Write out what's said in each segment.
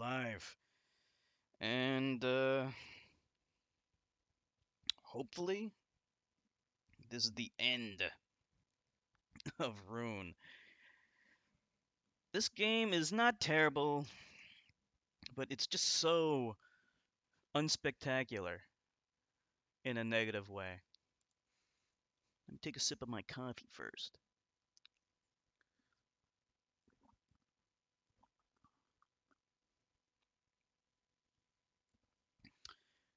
alive. And hopefully this is the end of Rune. This game is not terrible, but it's just so unspectacular in a negative way. Let me take a sip of my coffee first.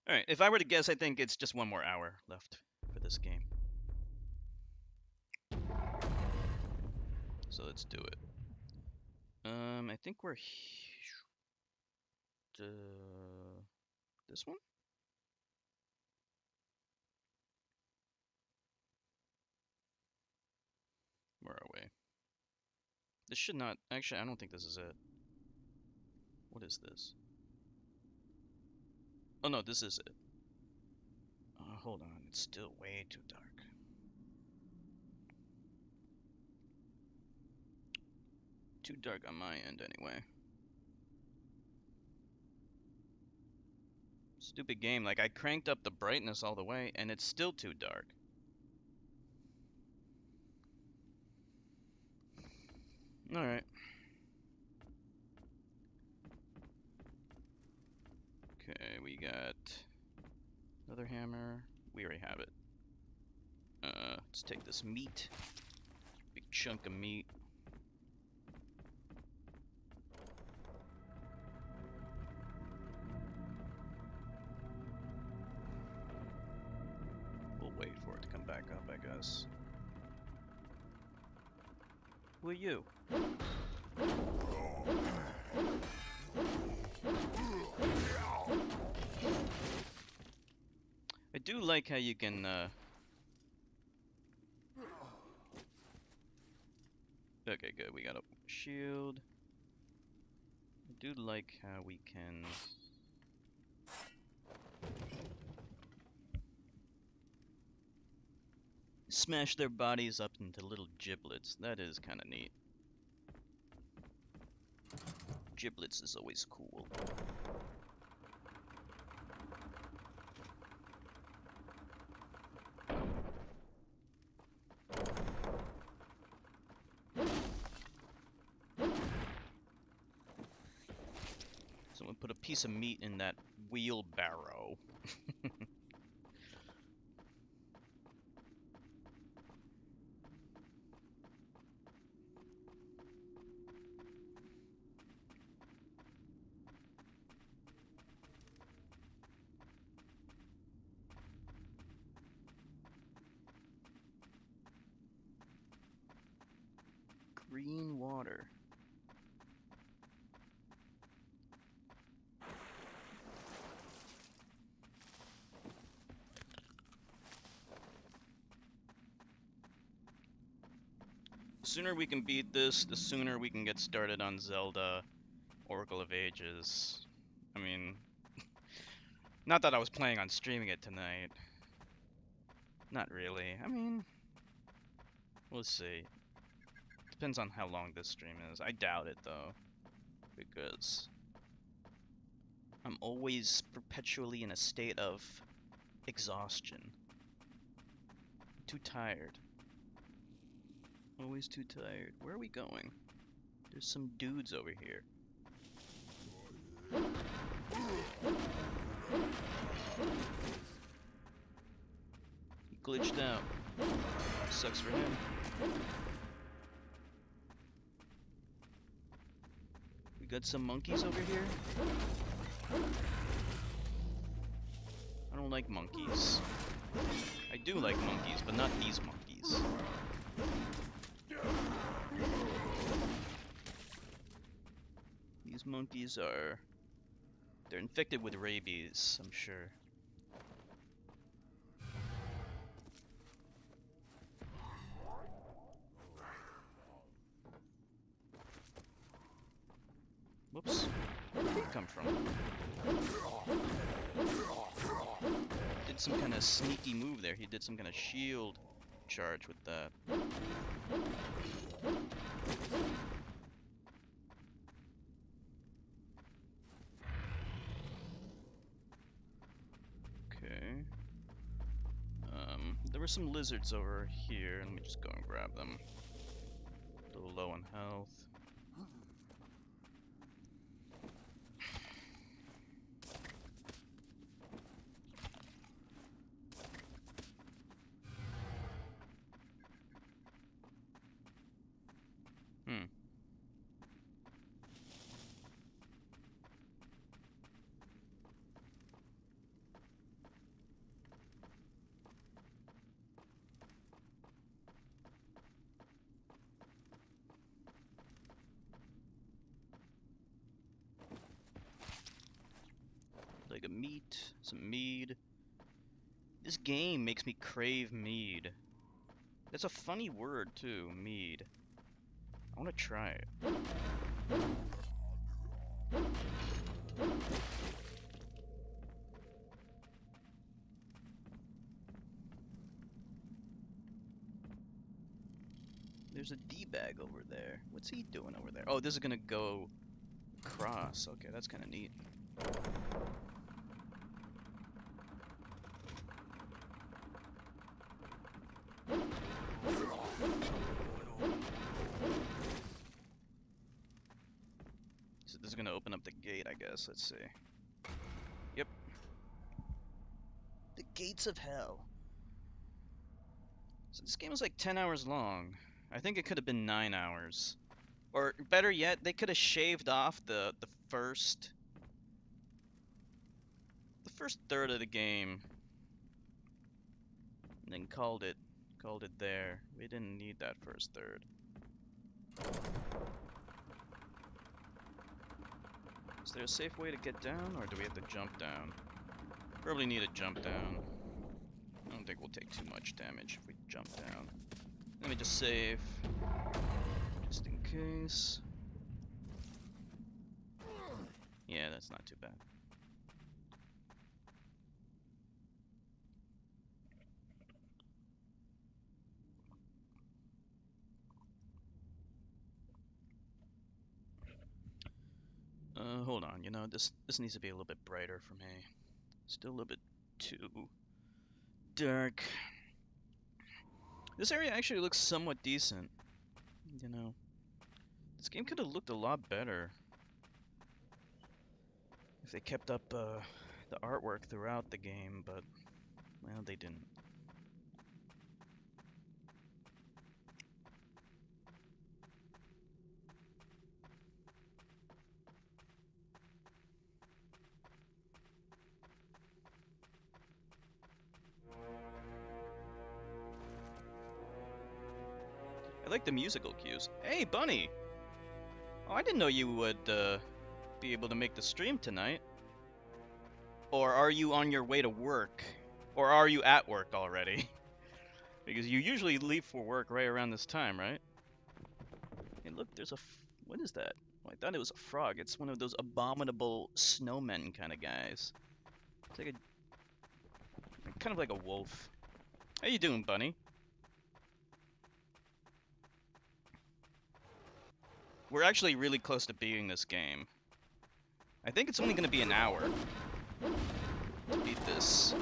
All right, if I were to guess, I think it's just one more hour left for this game. So let's do it. I think we're this one? Where are we? This should not, actually, I don't think this is it. What is this? Oh no, this is it. Hold on, it's still way too dark. Too dark on my end anyway. Stupid game, like I cranked up the brightness all the way and it's still too dark. Alright. Okay, we got another hammer. We already have it. Let's take this meat. Big chunk of meat. We'll wait for it to come back up, I guess. Who are you? I do like how you can, Okay, good, we got a shield. I do like how we can... smash their bodies up into little giblets. That is kind of neat. Giblets is always cool. Someone put a piece of meat in that wheelbarrow. Green water. The sooner we can beat this, the sooner we can get started on Zelda Oracle of Ages. I mean, not that I was planning on streaming it tonight. Not really. I mean, we'll see. Depends on how long this stream is. I doubt it, though, because I'm always perpetually in a state of exhaustion. Too tired. Always too tired. Where are we going? There's some dudes over here. He glitched out. Sucks for him. We got some monkeys over here. I don't like monkeys. I do like monkeys, but not these monkeys. These monkeys are... they're infected with rabies, I'm sure. Whoops. Where did he come from? Did some kind of sneaky move there. He did some kind of shield charge with that. There's some lizards over here. Let me just go and grab them. A little low on health. Hmm. Like a meat, some mead. This game makes me crave mead. That's a funny word too, mead. I want to try it. There's a D-bag over there. What's he doing over there? Oh, this is gonna go across. Okay, that's kind of neat. So this is gonna open up the gate, I guess. Let's see. Yep. The gates of hell. So this game was like 10 hours long. I think it could have been 9 hours. Or better yet, they could have shaved off the first third of the game and then called it there. We didn't need that first third. Is there a safe way to get down, or do we have to jump down? Probably need to jump down. I don't think we'll take too much damage if we jump down. Let me just save, just in case. Yeah, that's not too bad. Hold on, you know, this needs to be a little bit brighter for me. Still a little bit too dark. This area actually looks somewhat decent. You know, this game could have looked a lot better if they kept up the artwork throughout the game, but, well, they didn't. I like the musical cues. Hey, Bunny! Oh, I didn't know you would be able to make the stream tonight. Or are you on your way to work? Or are you at work already? Because you usually leave for work right around this time, right? Hey, look, there's a... what is that? Oh, I thought it was a frog. It's one of those abominable snowmen kind of guys. It's like a... kind of like a wolf. How you doing, Bunny? We're actually really close to beating this game. I think it's only going to be an hour to beat this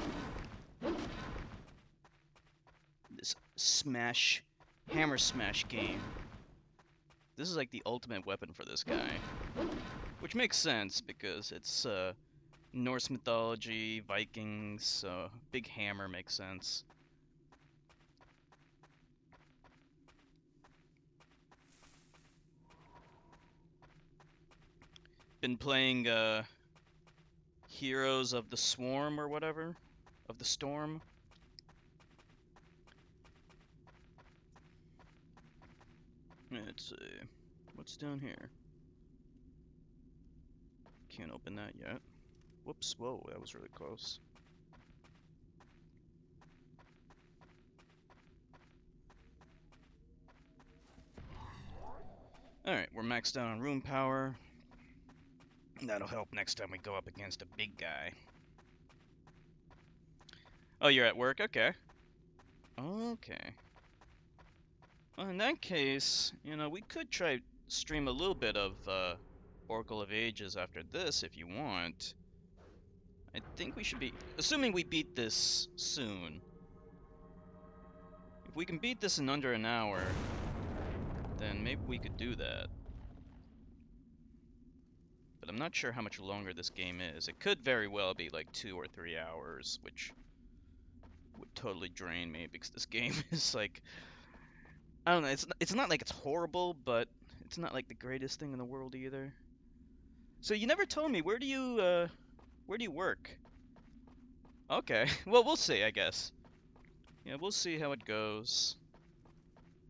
smash, hammer smash game. This is like the ultimate weapon for this guy. Which makes sense because it's Norse mythology, Vikings, so big hammer makes sense. Been playing Heroes of the Swarm or whatever, of the Storm. Let's see, what's down here? Can't open that yet. Whoops, whoa, that was really close. Alright, we're maxed out on room power. That'll help next time we go up against a big guy. Oh, you're at work? Okay. Okay. Well, in that case, you know, we could try stream a little bit of Oracle of Ages after this if you want. I think we should be... assuming we beat this soon. we can beat this in under an hour, then maybe we could do that. But I'm not sure how much longer this game is. It could very well be like 2 or 3 hours, which would totally drain me because this game is like, I don't know, it's not like it's horrible, but it's not like the greatest thing in the world either. So you never told me, where do you work? Okay, well, we'll see, I guess. Yeah, we'll see how it goes.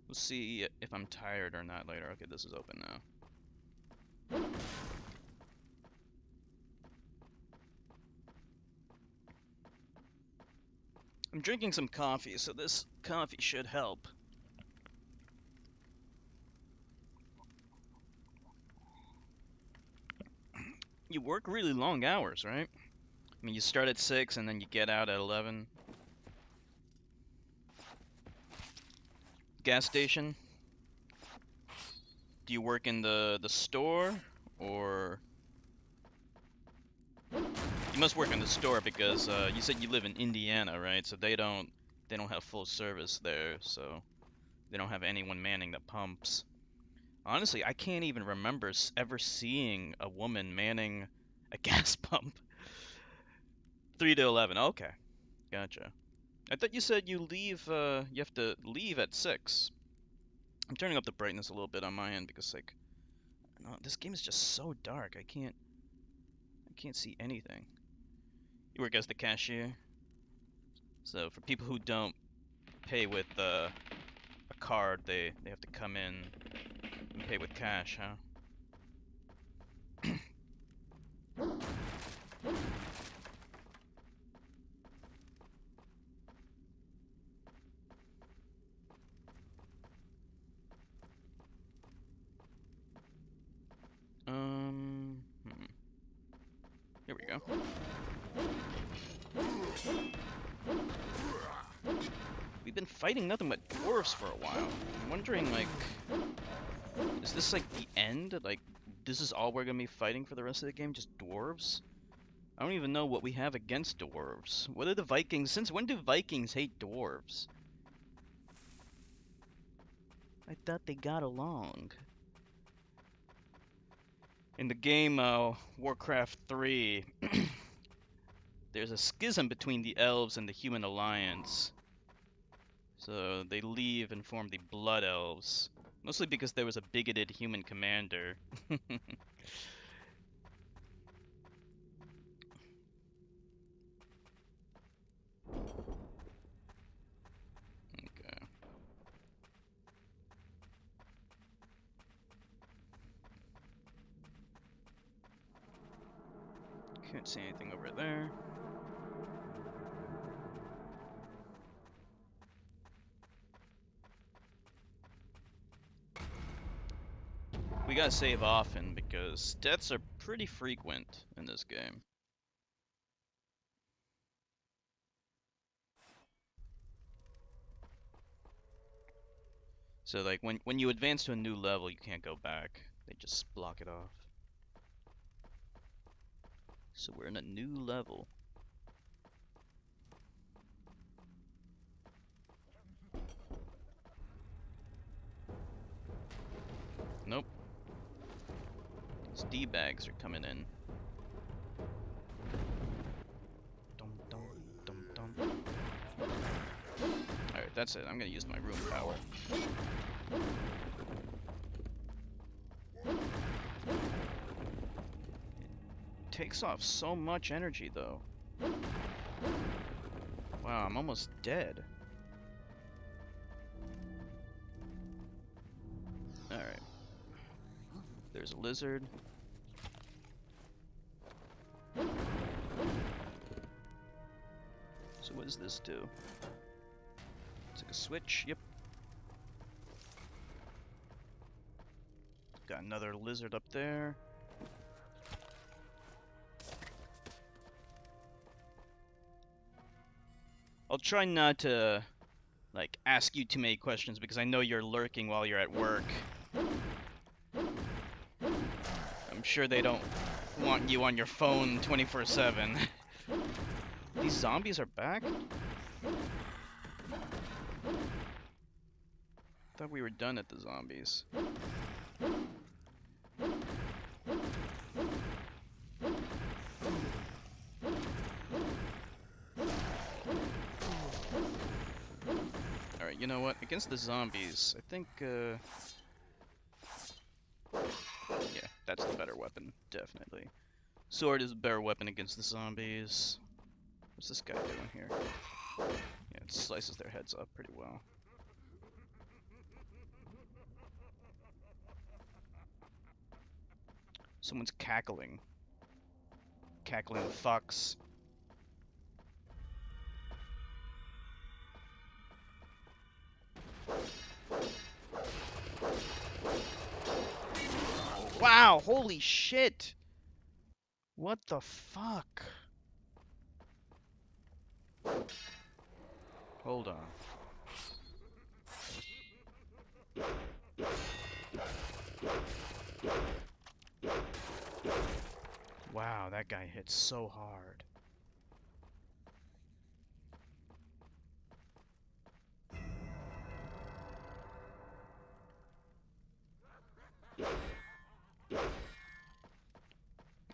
We'll see if I'm tired or not later. Okay, this is open now. I'm drinking some coffee, so this coffee should help. You work really long hours, right? I mean, you start at 6 and then you get out at 11. Gas station? Do you work in the store, or you must work in the store because you said you live in Indiana, right? So they don't have full service there, so they don't have anyone manning the pumps. Honestly, I can't even remember ever seeing a woman manning a gas pump. 3 to 11. Okay, gotcha. I thought you said you leave. You have to leave at 6. I'm turning up the brightness a little bit on my end because like, no, this game is just so dark. I can't see anything. You work as the cashier. So for people who don't pay with a card, they have to come in and pay with cash, huh? Here we go. We've been fighting nothing but dwarves for a while. I'm wondering, like, is this like the end? Like, this is all we're gonna be fighting for the rest of the game? Just dwarves? I don't even know what we have against dwarves. What are the Vikings? Since when do Vikings hate dwarves? I thought they got along. In the game Warcraft 3, there's a schism between the elves and the human alliance. So they leave and form the Blood Elves. Mostly because there was a bigoted human commander. Okay. Can't see anything over there. We gotta save often because deaths are pretty frequent in this game. So like when you advance to a new level, you can't go back. They just block it off. So we're in a new level. Nope. These D-bags are coming in. Dum dum dum dum. Alright, that's it. I'm gonna use my room power. Takes off so much energy though. Wow, I'm almost dead. Alright. There's a lizard. So what does this do? It's like a switch, yep. Got another lizard up there. I'll try not to, like, ask you too many questions because I know you're lurking while you're at work. I'm sure they don't want you on your phone 24/7. These zombies are back? Thought we were done at the zombies. Alright, you know what? Against the zombies, I think, yeah, that's the better weapon, definitely. Sword is a better weapon against the zombies. What's this guy doing here? Yeah, it slices their heads up pretty well. Someone's cackling. Cackling fox. Wow, holy shit! What the fuck? Hold on. Wow, that guy hit so hard. I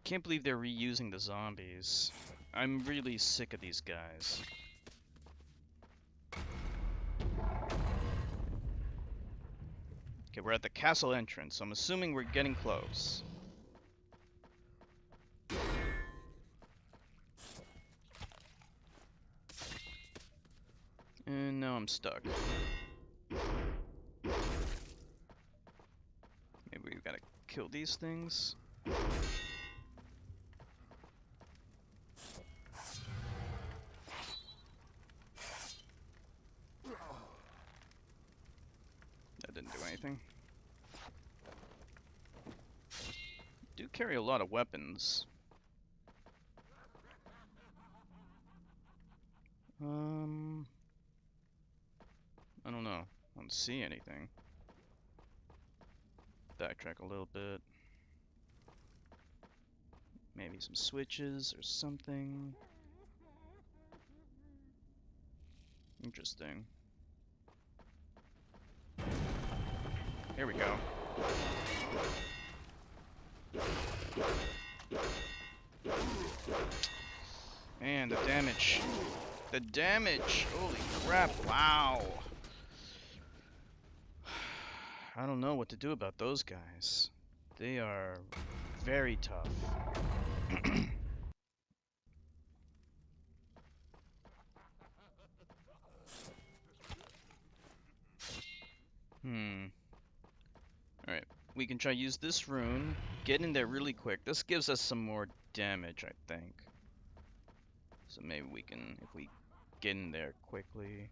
can't believe they're reusing the zombies. I'm really sick of these guys. Okay, we're at the castle entrance, so I'm assuming we're getting close. And now I'm stuck. Maybe we've gotta kill these things. That didn't do anything. Do carry a lot of weapons. I don't know. I don't see anything. Backtrack a little bit. Maybe some switches or something. Interesting. Here we go. Man, the damage. The damage! Holy crap, wow. I don't know what to do about those guys. They are very tough. Alright, we can try use this rune, get in there really quick. This gives us some more damage, I think. So maybe we can, if we get in there quickly.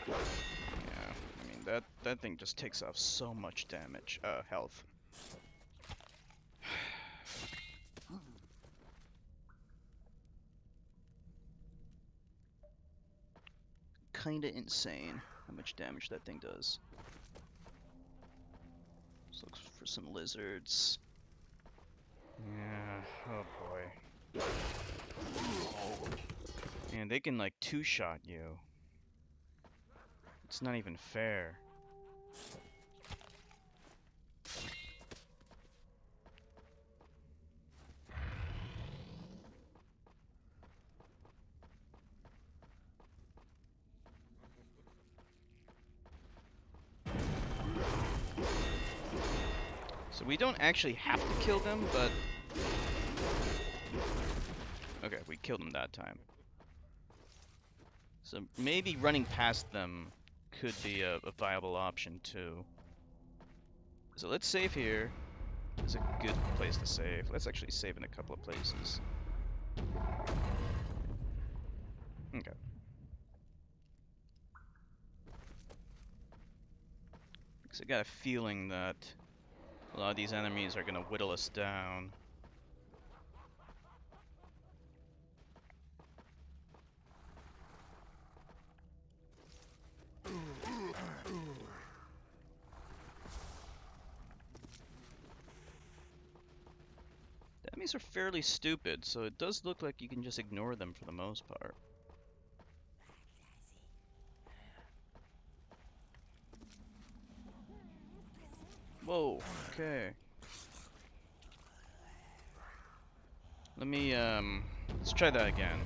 Yeah, I mean, that thing just takes off so much damage, health. Kinda insane how much damage that thing does. Let's look for some lizards. Yeah, oh boy. And they can like two-shot you. It's not even fair. So we don't actually have to kill them, but... Okay, we killed them that time. So maybe running past them could be a viable option too. So let's save here. It's a good place to save. Let's actually save in a couple of places. Okay. Because I got a feeling that a lot of these enemies are gonna whittle us down. enemies are fairly stupid, so it does look like you can just ignore them for the most part. Whoa, okay. Let me, let's try that again.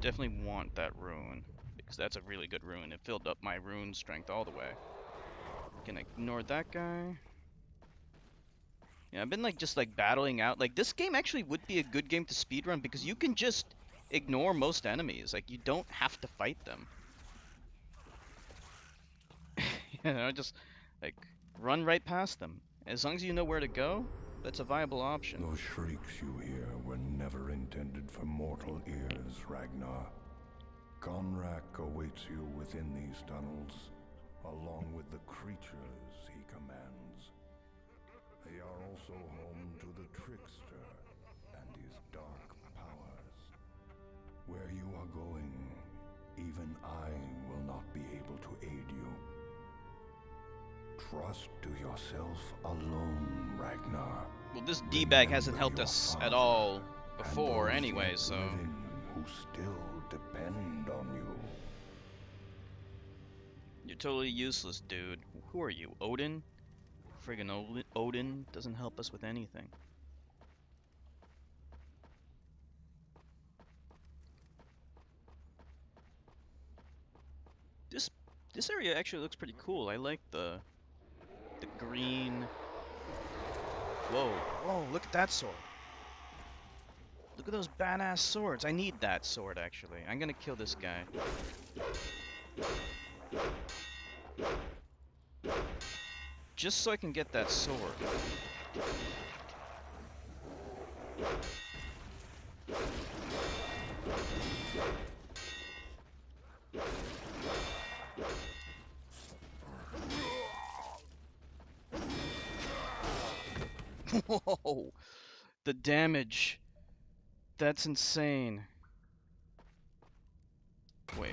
Definitely want that rune, because that's a really good rune. It filled up my rune strength all the way. Can ignore that guy. Yeah, I've been like just like battling out. Like this game actually would be a good game to speedrun because you can just ignore most enemies. Like you don't have to fight them. You know, just like run right past them. As long as you know where to go, that's a viable option. Those shrieks you hear were never intended for mortal ears, Ragnar. Gonrak awaits you within these tunnels, along with the creatures he commands. They are also home to the Trickster and his dark powers. Where you are going, even I will not be able to aid you. Trust to yourself alone, Ragnar. Well, this D-bag hasn't helped us at all before anyway, so... who still depend on you. You're totally useless, dude. Who are you, Odin? Friggin' Odin doesn't help us with anything. This area actually looks pretty cool. I like the green. Whoa, whoa, look at that sword. Look at those badass swords. I need that sword, actually. I'm gonna kill this guy. Just so I can get that sword. Whoa! The damage. That's insane. Wait.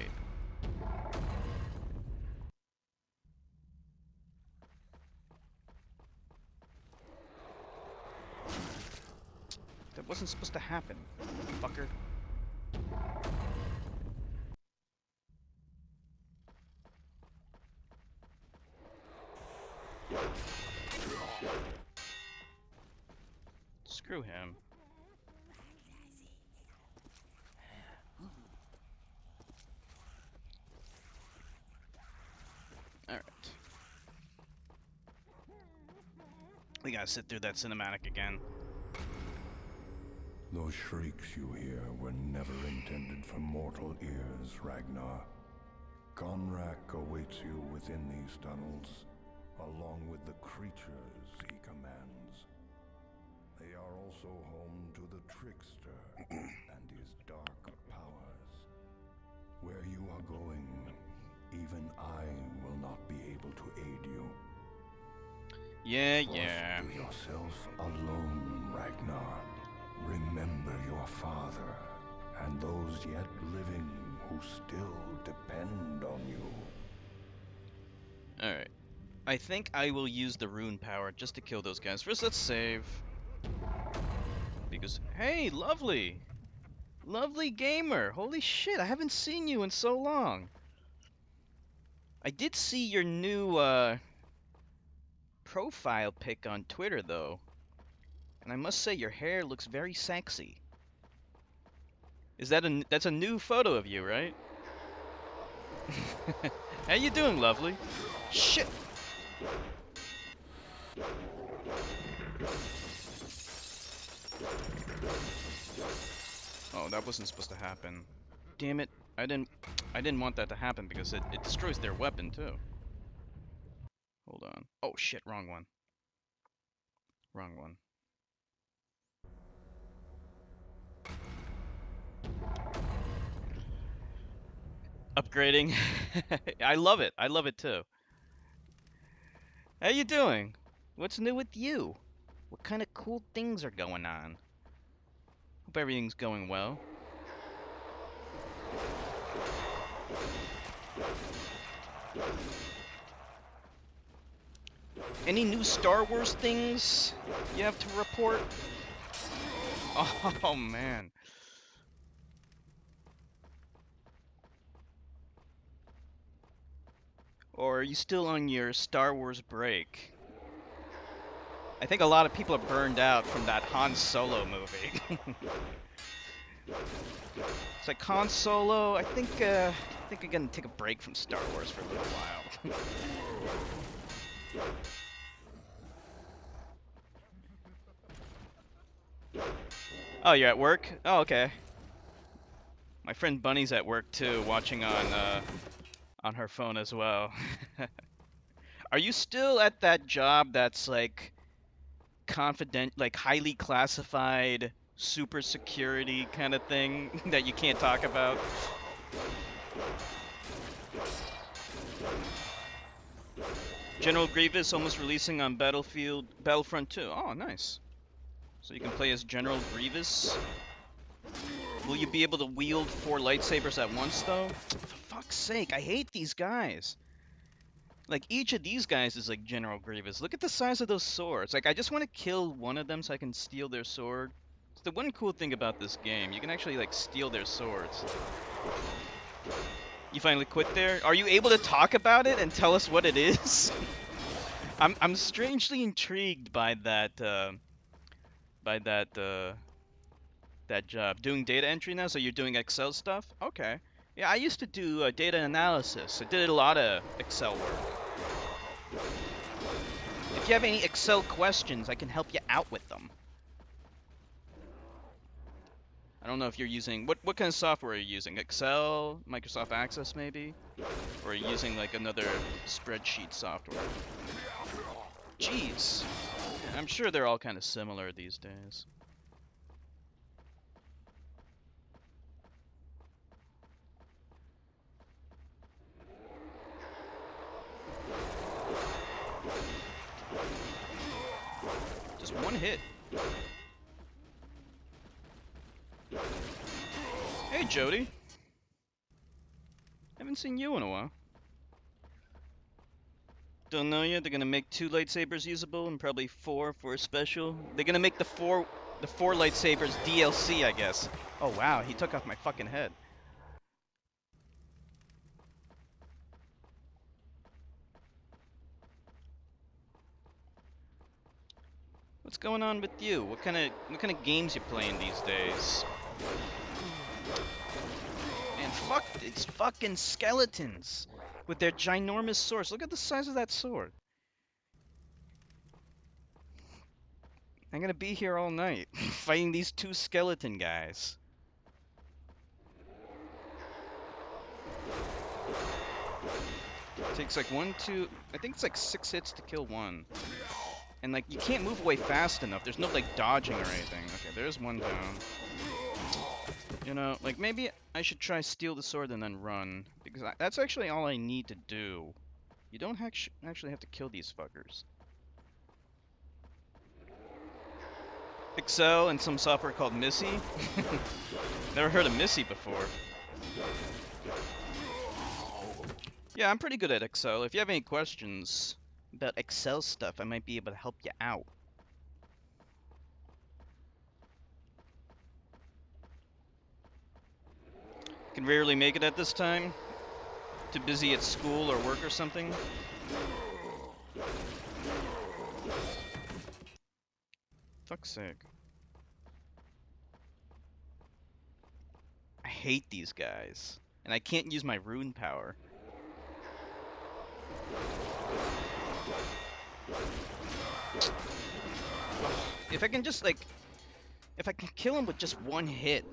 That wasn't supposed to happen, fucker. Screw him. Alright. We gotta sit through that cinematic again. Those shrieks you hear were never intended for mortal ears, Ragnar. Gonrak awaits you within these tunnels, along with the creatures he commands. They are also home to the Trickster and his dark powers. Where you are going, even I will not be able to aid you. Yeah. Trust to yourself alone, Ragnar. Remember your father, and those yet living who still depend on you. Alright. I think I will use the rune power just to kill those guys. First, let's save. Because, hey, lovely! Lovely gamer! Holy shit, I haven't seen you in so long! I did see your new, profile pic on Twitter, though. And I must say, your hair looks very sexy. Is that that's a new photo of you, right? How you doing, lovely? Shit! Oh, that wasn't supposed to happen. Damn it. I didn't want that to happen because it destroys their weapon, too. Hold on. Oh, shit, wrong one. Wrong one. Upgrading. I love it. I love it, too. How you doing? What's new with you? What kind of cool things are going on? Hope everything's going well. Any new Star Wars things you have to report? Oh man. Or are you still on your Star Wars break? I think a lot of people are burned out from that Han Solo movie. It's like Han Solo. I think I'm gonna take a break from Star Wars for a little while. Oh, you're at work? Oh, okay. My friend Bunny's at work too, watching on her phone as well. Are you still at that job that's like confident, like highly classified, super security kind of thing that you can't talk about? General Grievous almost releasing on Battlefront 2. Oh, nice. So you can play as General Grievous. Will you be able to wield 4 lightsabers at once, though? For fuck's sake, I hate these guys. Like, each of these guys is like General Grievous. Look at the size of those swords. Like, I just want to kill one of them so I can steal their sword. It's the one cool thing about this game. You can actually, like, steal their swords. You finally quit there? Are you able to talk about it and tell us what it is? I'm strangely intrigued by by that, that job. Doing data entry now, so you're doing Excel stuff? Okay. Yeah, I used to do data analysis. I did a lot of Excel work. If you have any Excel questions, I can help you out with them. I don't know if you're using... What kind of software are you using? Excel? Microsoft Access, maybe? Or are you using, like, another spreadsheet software? Jeez. I'm sure they're all kind of similar these days. Just one hit. Hey, Jody. Haven't seen you in a while. Don't know yet. They're gonna make 2 lightsabers usable and probably 4 for a special. They're gonna make the four lightsabers DLC, I guess. Oh wow, he took off my fucking head. What's going on with you? What kind of games you playing these days? And fuck these fucking skeletons with their ginormous swords. Look at the size of that sword. I'm gonna be here all night fighting these 2 skeleton guys. Takes like 1, 2, I think it's like 6 hits to kill one. And like, you can't move away fast enough. There's no like dodging or anything. Okay, there's one down. You know, like maybe I should try steal the sword and then run. Because that's actually all I need to do. You don't actually have to kill these fuckers. Excel and some software called Missy. Never heard of Missy before. Yeah, I'm pretty good at Excel. If you have any questions about Excel stuff, I might be able to help you out. Can rarely make it at this time. Too busy at school or work or something. Fuck's sake. I hate these guys. And I can't use my rune power. If I can just like... If I can kill him with just one hit,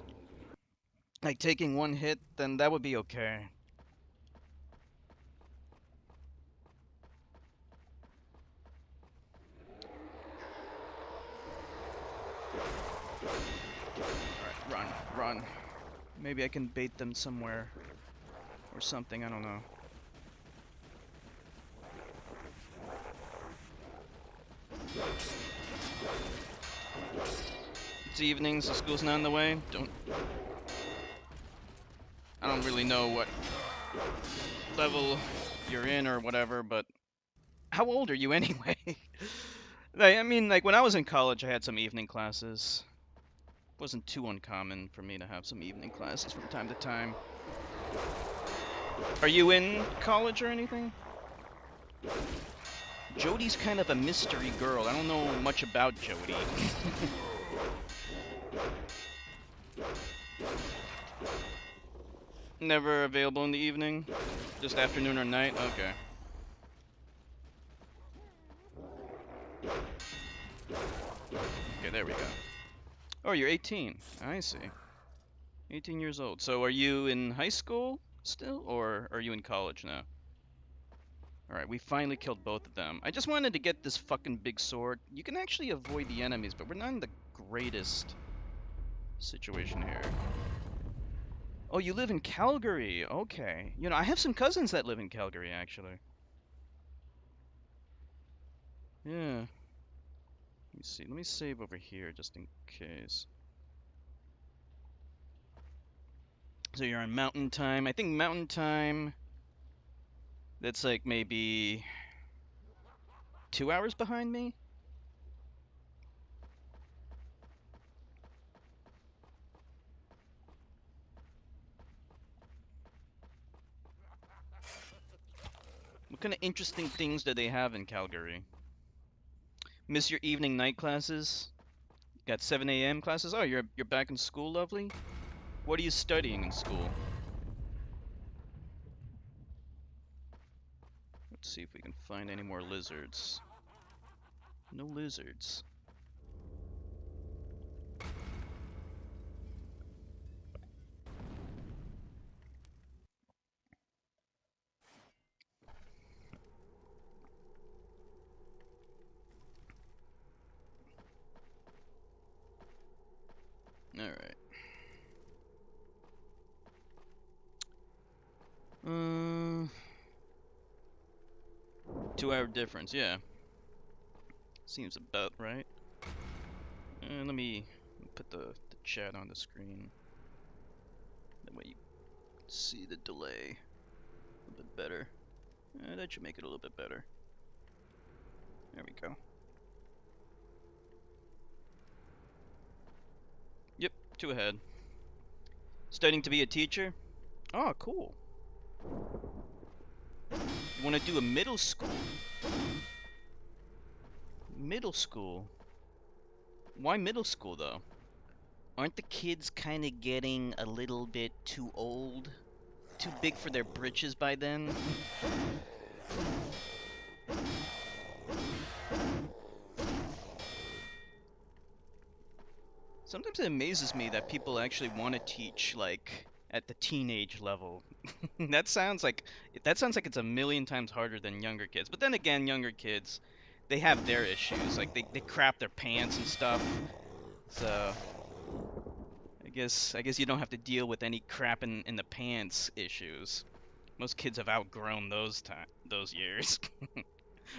like taking one hit, then that would be okay. Alright, run. Maybe I can bait them somewhere. Or something, I don't know. It's evenings, the school's not in the way. I don't really know what level you're in or whatever, but how old are you anyway? I mean, like, when I was in college, I had some evening classes. It wasn't too uncommon for me to have some evening classes from time to time. Are you in college or anything? Jody's kind of a mystery girl. I don't know much about Jody. Never available in the evening? Just afternoon or night? Okay. Okay, there we go. Oh, you're 18. I see. 18 years old. So are you in high school still, or are you in college now? Alright, we finally killed both of them. I just wanted to get this fucking big sword. You can actually avoid the enemies, but we're not in the greatest situation here. Oh, you live in Calgary. Okay. You know, I have some cousins that live in Calgary, actually. Yeah. Let me see. Let me save over here just in case. So you're on Mountain Time. I think Mountain Time, that's like maybe 2 hours behind me. What kind of interesting things do they have in Calgary? Miss your evening night classes? Got 7 a.m. classes? Oh, you're back in school, lovely. What are you studying in school? Let's see if we can find any more lizards. No lizards. Alright. 2 hour difference, yeah. Seems about right. And let me put the chat on the screen. That way you see the delay a little bit better. That should make it a little bit better. There we go. Yep, 2 ahead. Studying to be a teacher? Oh, cool. You want to do a middle school? Middle school? Why middle school, though? Aren't the kids kind of getting a little bit too old? Too big for their britches by then? Sometimes it amazes me that people actually want to teach, like, at the teenage level. That sounds like it's a million times harder than younger kids. But then again, younger kids, they have their issues. Like they crap their pants and stuff. So I guess you don't have to deal with any crap in the pants issues. Most kids have outgrown those years.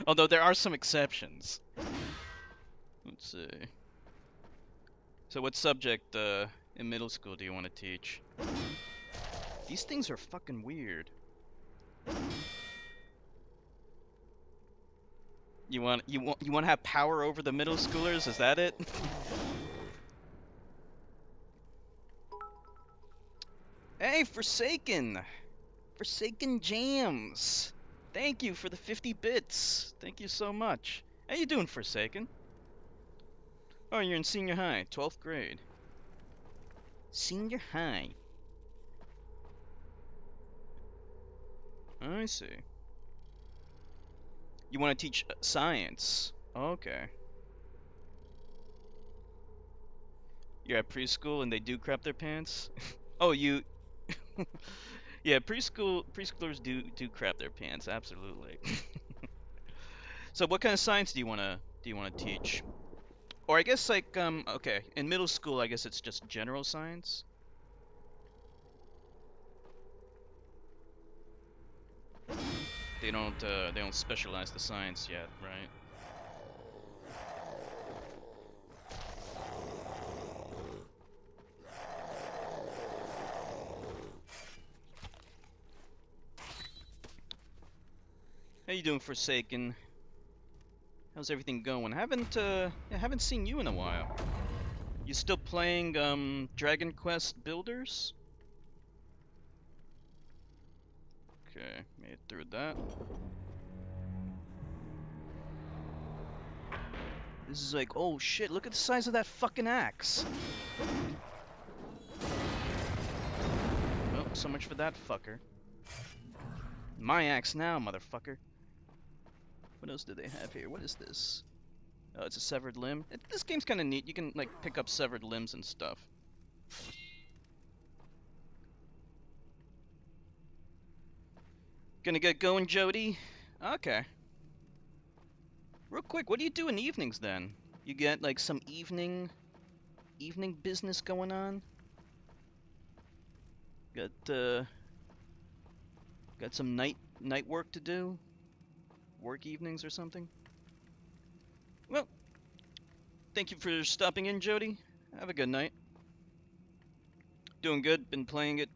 Although there are some exceptions. Let's see. So what subject in middle school do you want to teach? These things are fucking weird. You want to have power over the middle schoolers? Is that it? Hey, Forsaken! Forsaken Jams! Thank you for the 50 bits. Thank you so much. How you doing, Forsaken? Oh, you're in senior high, 12th grade. Senior high. I see. You want to teach science? Okay. You're at preschool and they do crap their pants? Oh, you... Yeah, preschoolers do crap their pants, absolutely. So what kind of science do you want to teach? Or I guess like okay, in middle school I guess it's just general science. They don't specialize the science yet, right? you doing, Forsaken? How's everything going? I haven't seen you in a while. You still playing Dragon Quest Builders? Okay, made it through that. This is like, oh shit, look at the size of that fucking axe. Well, so much for that fucker. My axe now, motherfucker. What else do they have here? What is this? Oh, it's a severed limb. This game's kind of neat. You can, like, pick up severed limbs and stuff. Gonna get going, Jody? Okay. Real quick, what do you do in evenings then? You get, like, some evening business going on? Got some night work to do? Work evenings or something? Well, thank you for stopping in, Jody. Have a good night. Doing good. Been playing it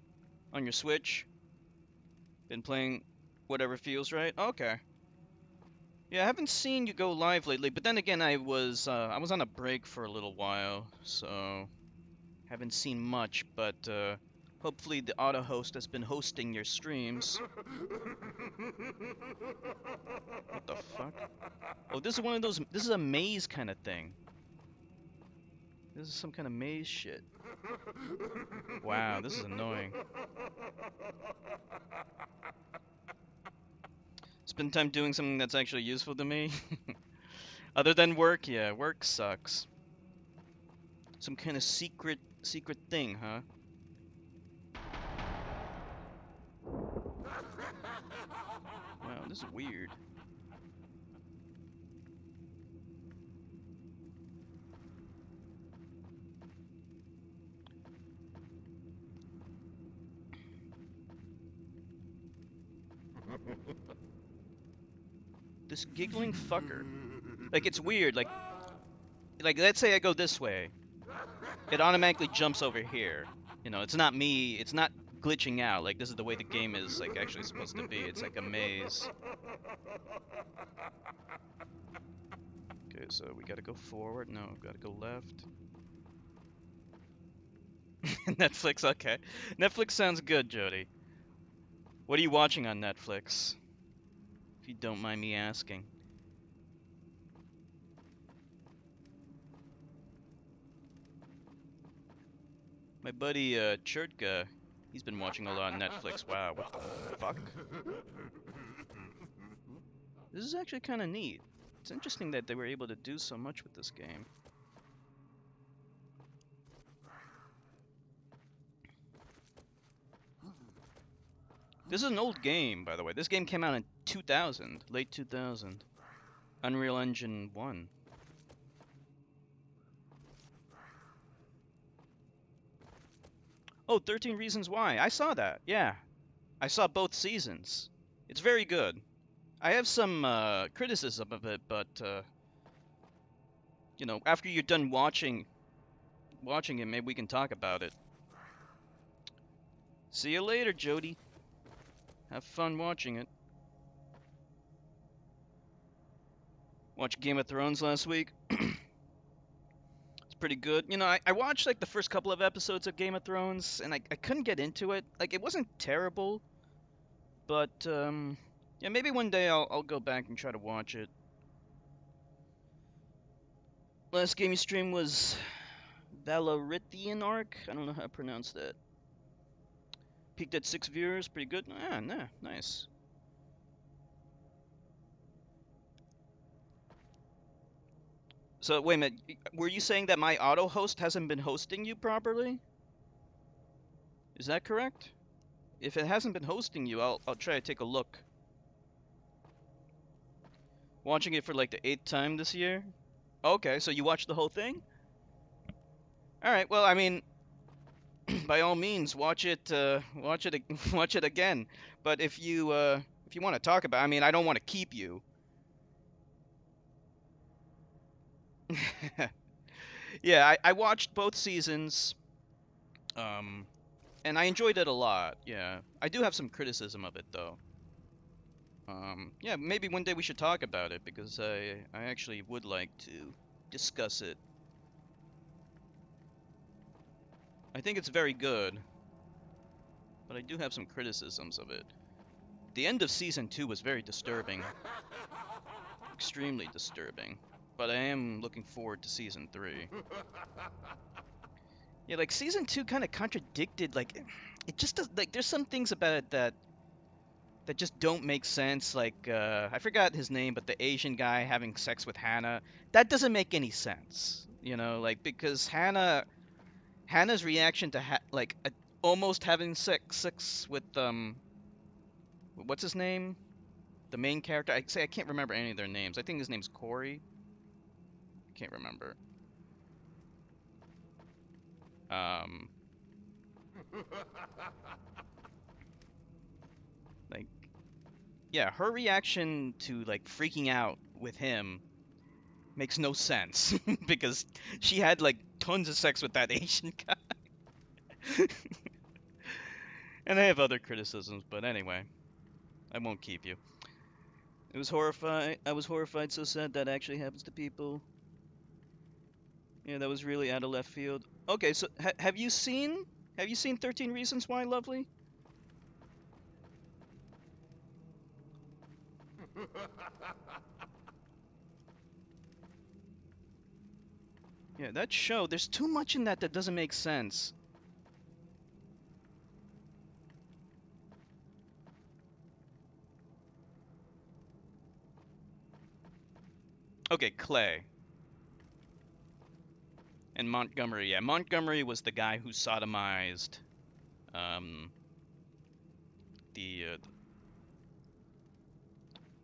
on your Switch. Been playing whatever feels right. Okay. Yeah, I haven't seen you go live lately, but then again, I was on a break for a little while, so haven't seen much. But hopefully, the auto host has been hosting your streams. What the fuck? Oh, this is one of those. This is a maze kind of thing. This is some kind of maze shit. Wow, this is annoying. Spend time doing something that's actually useful to me. Other than work, yeah, work sucks. Some kind of secret thing, huh? Wow, this is weird. This giggling fucker. Like, it's weird, like let's say I go this way. It automatically jumps over here. You know, it's not me, it's not glitching out. Like, this is the way the game is, like, actually supposed to be. It's like a maze. Okay, so we gotta go forward. No, we gotta go left. Netflix, okay. Netflix sounds good, Jody. What are you watching on Netflix? If you don't mind me asking. My buddy, Chertka, he's been watching a lot on Netflix. Wow, what the fuck? This is actually kind of neat. It's interesting that they were able to do so much with this game. This is an old game, by the way. This game came out in 2000, late 2000. Unreal Engine 1. Oh, 13 Reasons Why. I saw that, yeah. I saw both seasons. It's very good. I have some criticism of it, but, you know, after you're done watching it, maybe we can talk about it. See you later, Jody. Have fun watching it. Watched Game of Thrones last week. It's pretty good. You know, I watched like the first couple of episodes of Game of Thrones, and I couldn't get into it. Like, it wasn't terrible, but yeah, maybe one day I'll go back and try to watch it. Last game you streamed was Valorithian Arc. I don't know how to pronounce that. Peaked at 6 viewers, pretty good. Ah, nah, nice. So wait a minute, were you saying that my auto host hasn't been hosting you properly? Is that correct? If it hasn't been hosting you, I'll try to take a look. Watching it for like the 8th time this year? Okay, so you watched the whole thing? Alright, well, I mean, by all means, watch it watch it again. But if you want to talk about, I mean, I don't want to keep you. Yeah, I watched both seasons, and I enjoyed it a lot. Yeah, I do have some criticism of it though. Yeah, maybe one day we should talk about it because I actually would like to discuss it. I think it's very good, but I do have some criticisms of it. The end of season 2 was very disturbing, extremely disturbing, but I am looking forward to season 3. Yeah, like season 2 kind of contradicted, like it just does, like there's some things about it that just don't make sense. Like I forgot his name, but the Asian guy having sex with Hannah, that doesn't make any sense. You know, like because Hannah's reaction to like almost having sex with what's his name? The main character. I can't remember any of their names. I think his name's Corey. I can't remember. Um, like yeah, her reaction to like freaking out with him makes no sense because she had like tons of sex with that Asian guy. And I have other criticisms, but anyway, I won't keep you. It was horrified. I was horrified, so sad that actually happens to people. Yeah, that was really out of left field. Okay, so have you seen 13 Reasons Why, Lovely? Yeah, that show, there's too much in that that doesn't make sense. Okay, Clay and Montgomery. Yeah, Montgomery was the guy who sodomized um the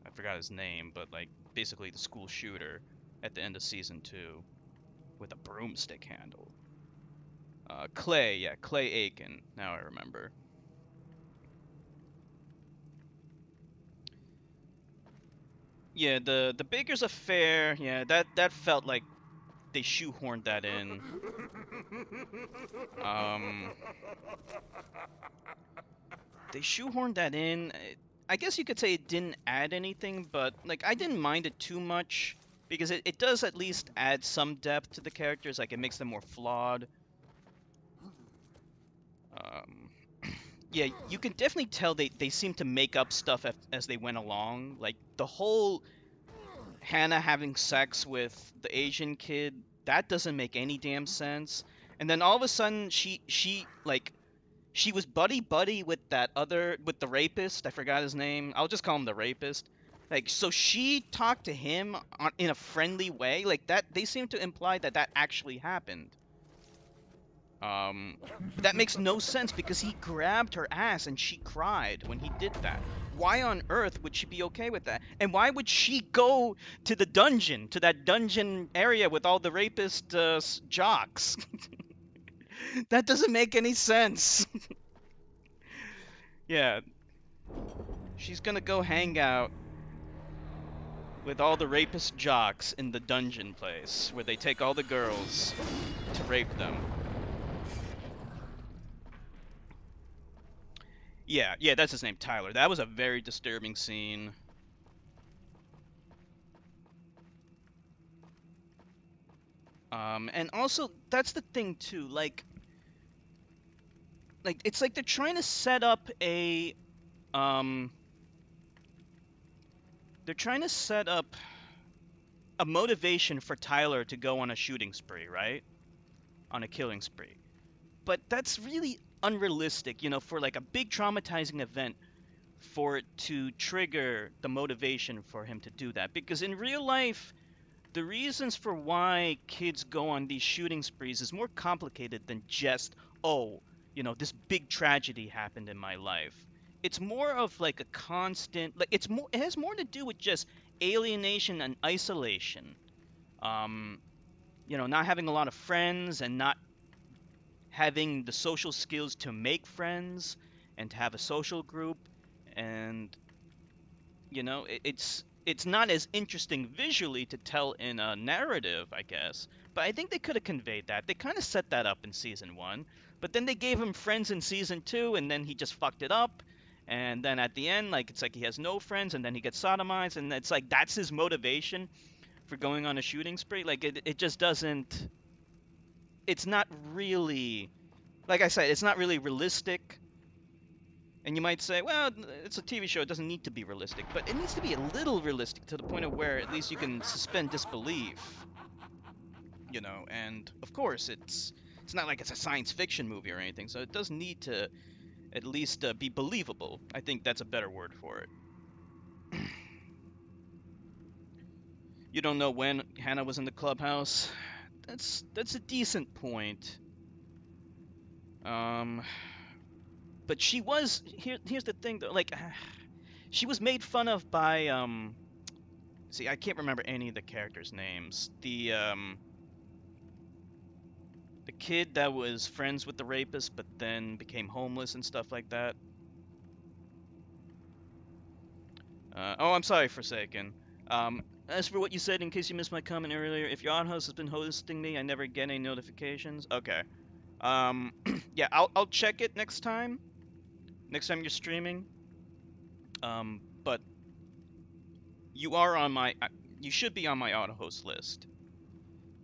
I forgot his name, but like basically the school shooter at the end of season 2 with a broomstick handle. Clay, yeah, Clay Aiken. Now I remember. Yeah, the Baker's affair. Yeah, that felt like they shoehorned that in. Um, they shoehorned that in. I guess you could say it didn't add anything, but like I didn't mind it too much because it does at least add some depth to the characters. Like it makes them more flawed. Um, yeah, you can definitely tell they seem to make up stuff as they went along. Like the whole Hannah having sex with the Asian kid, that doesn't make any damn sense. And then all of a sudden she like she was buddy buddy with that other with the rapist. I forgot his name. I'll just call him the rapist. Like so she talked to him in a friendly way. Like that they seem to imply that that actually happened. But that makes no sense because he grabbed her ass and she cried when he did that. Why on earth would she be okay with that? And why would she go to the dungeon, to that dungeon area with all the rapist jocks? That doesn't make any sense. Yeah, she's gonna go hang out with all the rapist jocks in the dungeon place where they take all the girls to rape them. Yeah, yeah, that's his name, Tyler. That was a very disturbing scene. And also that's the thing too, like it's like they're trying to set up um they're trying to set up a motivation for Tyler to go on a shooting spree, right? On a killing spree. But that's really unrealistic, you know, for like a big traumatizing event for it to trigger the motivation for him to do that. Because in real life, the reasons for why kids go on these shooting sprees is more complicated than just, oh, you know, this big tragedy happened in my life. It's more of like a constant, like it has more to do with just alienation and isolation. Um, you know, not having a lot of friends and not having the social skills to make friends and to have a social group, and you know, it's not as interesting visually to tell in a narrative, I guess. But I think they could have conveyed that. They kind of set that up in season 1, but then they gave him friends in season 2, and then he just fucked it up. And then at the end, like, it's like he has no friends, and then he gets sodomized, and it's like that's his motivation for going on a shooting spree. Like, it just doesn't. It's not really, like I said, it's not really realistic. And you might say, well, it's a TV show, it doesn't need to be realistic, but it needs to be a little realistic to the point of where at least you can suspend disbelief, you know. And of course, it's not like it's a science fiction movie or anything, so it does need to at least be believable. I think that's a better word for it. You don't know when Hannah was in the clubhouse. That's a decent point. Um, but she was here's the thing though, like she was made fun of by see, I can't remember any of the characters' names. The kid that was friends with the rapist but then became homeless and stuff like that. Oh, I'm sorry, Forsaken. As for what you said, in case you missed my comment earlier, if your odd host has been hosting me, I never get any notifications. Okay. Um, yeah, I'll check it next time. Next time you're streaming. But you are on my, you should be on my auto host list.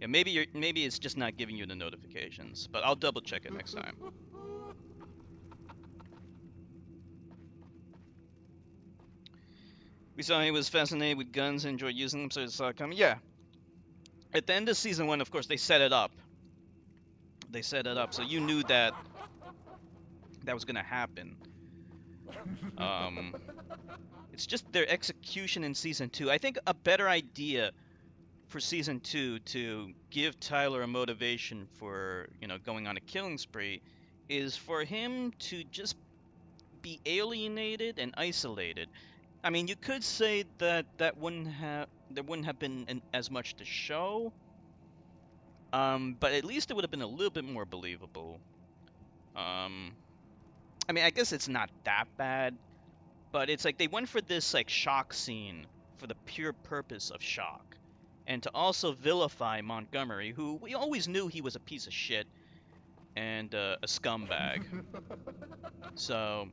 Yeah, maybe it's just not giving you the notifications, but I'll double check it next time. We saw he was fascinated with guns and enjoyed using them, so he saw it coming. Yeah. At the end of season 1, of course, they set it up. They set it up, so you knew that that was gonna happen. Um, it's just their execution in season 2. I think a better idea for season 2 to give Tyler a motivation for, you know, going on a killing spree is for him to just be alienated and isolated. I mean, you could say that there wouldn't have been as much to show, but at least it would have been a little bit more believable. I mean, I guess it's not that bad, but it's like they went for this like shock scene for the pure purpose of shock, and to also vilify Montgomery, who we always knew he was a piece of shit and a scumbag. So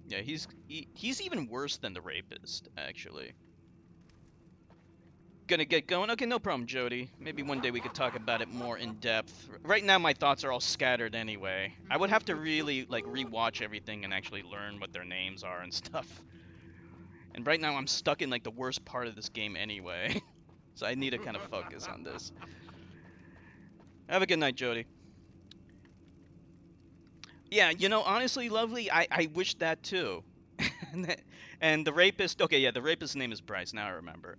yeah, he's even worse than the rapist, actually. Gonna get going? Okay, no problem, Jody. Maybe one day we could talk about it more in depth. Right now my thoughts are all scattered anyway. I would have to really like rewatch everything and actually learn what their names are and stuff. And right now I'm stuck in like the worst part of this game anyway. So I need to kind of focus on this. Have a good night, Jody. Yeah, you know, honestly, Lovely, I wish that too. And the rapist, okay, yeah, the rapist's name is Bryce, now I remember.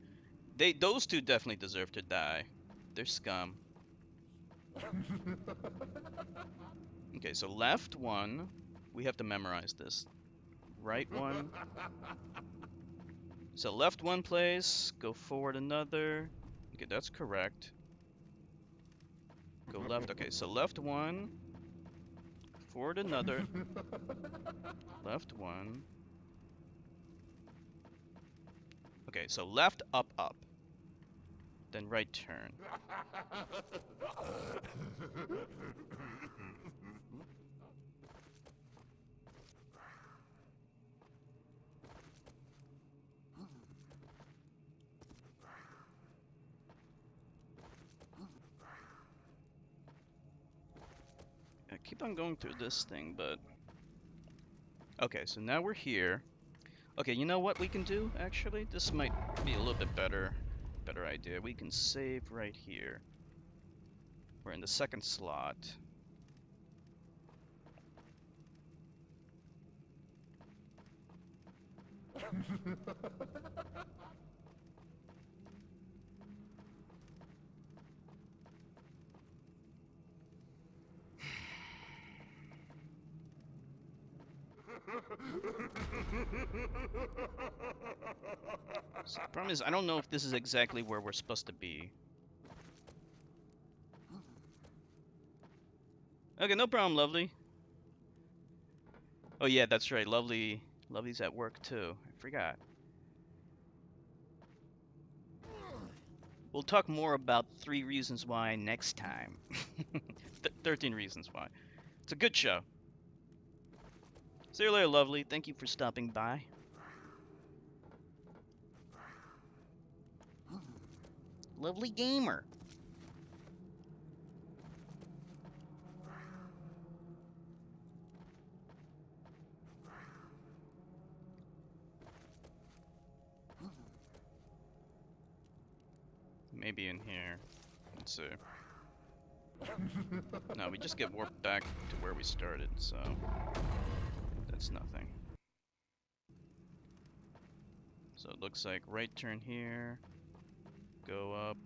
Those two definitely deserve to die. They're scum. Okay, so left one, we have to memorize this. Right one. So left one place, go forward another. Okay, that's correct. Go left, okay, so left one, forward another, left one. Okay, so left, up, up. Then right turn. I keep on going through this thing, but... Okay, so now we're here. Okay, you know what we can do, actually? This might be a little bit better idea. We can save right here. We're in the second slot. So the problem is, I don't know if this is exactly where we're supposed to be. Okay, no problem, Lovely. Oh yeah, that's right, Lovely's at work too. I forgot. We'll talk more about 3 Reasons Why next time. 13 Reasons Why. It's a good show. See you later, lovely. Thank you for stopping by. Lovely gamer. Maybe in here. Let's see. No, we just get warped back to where we started, so that's nothing. So it looks like right turn here, go up,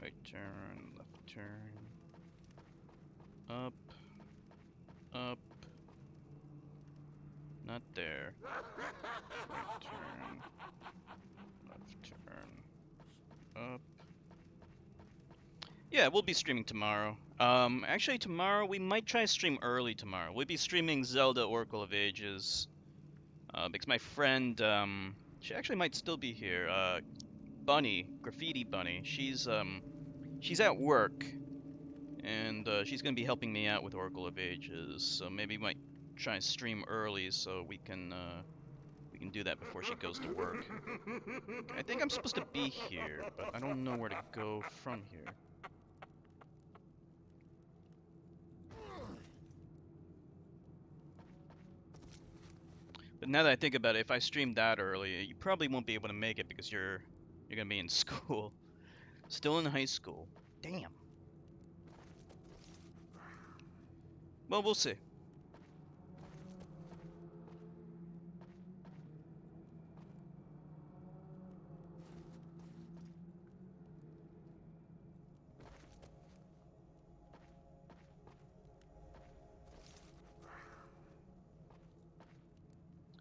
right turn, left turn, up, up, not there, right turn, left turn, up. Yeah, we'll be streaming tomorrow. Actually tomorrow, we might try to stream early tomorrow. We'll be streaming Zelda Oracle of Ages, because my friend, she actually might still be here, Bunny, Graffiti Bunny, she's at work, and she's gonna be helping me out with Oracle of Ages, so maybe we might try and stream early so we can do that before she goes to work. I think I'm supposed to be here, but I don't know where to go from here. But now that I think about it, if I stream that early, you probably won't be able to make it because you're gonna be in school. Still in high school. Damn. Well, we'll see.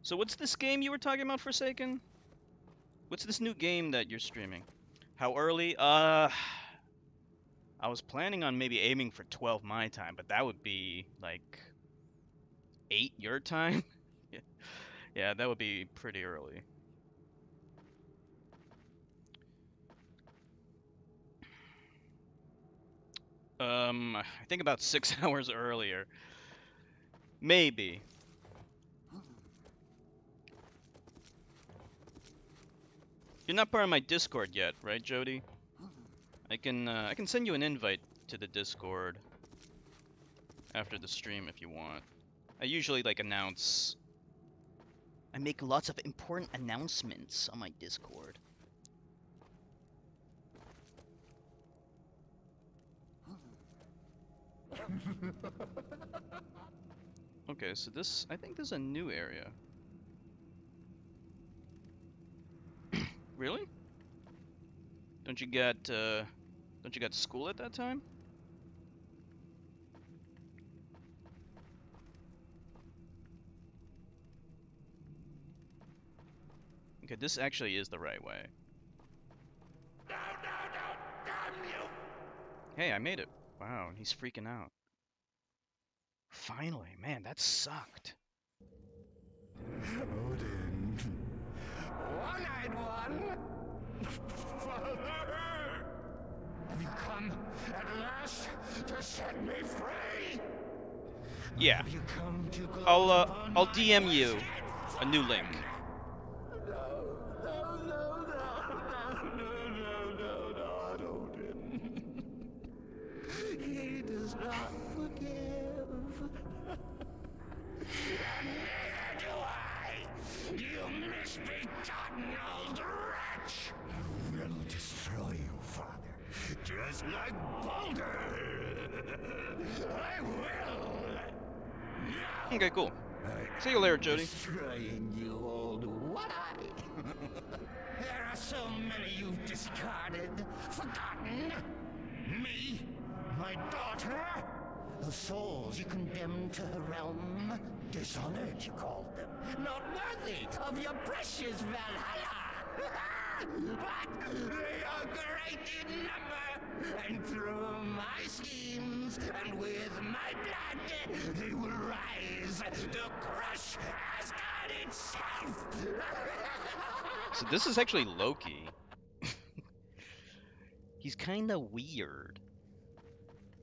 So what's this game you were talking about, Forsaken? What's this new game that you're streaming? How early? I was planning on maybe aiming for 12 my time, but that would be like 8 your time. Yeah, that would be pretty early. I think about 6 hours earlier. Maybe. You're not part of my Discord yet, right, Jody? I can send you an invite to the Discord after the stream if you want. I usually like announce. I make lots of important announcements on my Discord. Okay, so this, I think this is a new area. Really? Don't you got school at that time? Okay, this actually is the right way. No, damn you! Hey, I made it. Wow, and he's freaking out. Finally, man, that sucked. Odin. One-eyed one! Father! Have you come at last to set me free? Yeah. Have you come to I'll DM you a new link. Not Odin. He does not forgive. Neither do I, you misbegotten old wretch. I will destroy you, Father, just like Baldur. I will. Now Okay, cool. See you later, Jody. destroying you, old one-eye. There are so many you've discarded, forgotten. Me, my daughter, the souls you condemned to her realm, dishonored you called them, not worthy of your precious Valhalla. But they are great in number, and through my schemes and with my blood, they will rise to crush Asgard itself. So this is actually Loki. He's kind of weird.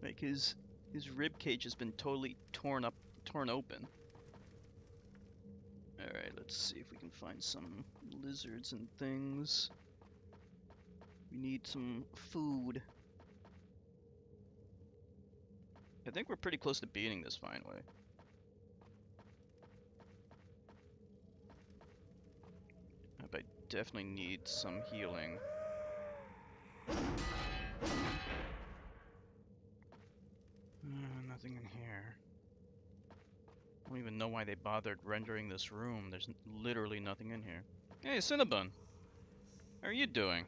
Like his rib cage has been totally torn open. Alright, let's see if we can find some lizards and things. We need some food. I think we're pretty close to beating this finally. But I definitely need some healing. Nothing in here. I don't even know why they bothered rendering this room. There's literally nothing in here. Hey, Cinnabon! How are you doing?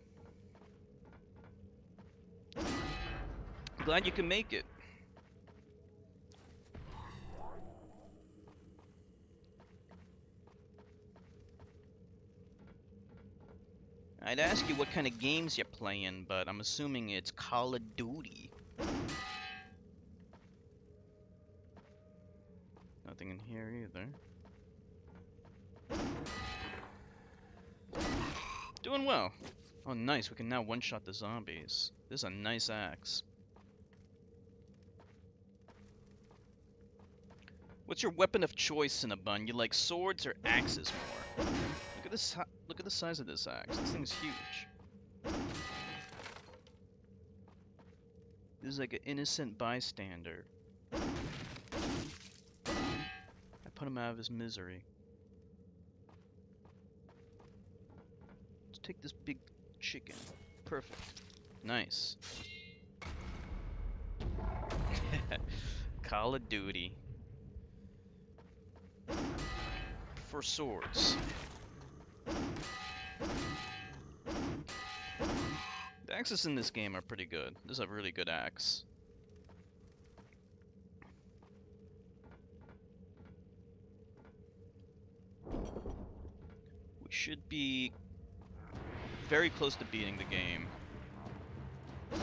Glad you can make it. I'd ask you what kind of games you're playing, but I'm assuming it's Call of Duty. Nothing in here either. Doing well. Oh, nice. We can now one-shot the zombies. This is a nice axe. What's your weapon of choice, Cinnabon? You like swords or axes more? Look at this. Look at the size of this axe. This thing's huge. This is like an innocent bystander. I put him out of his misery. Let's take this big chicken. Perfect. Nice. Call of Duty. For swords. The axes in this game are pretty good. This is a really good axe. We should be very close to beating the game. So,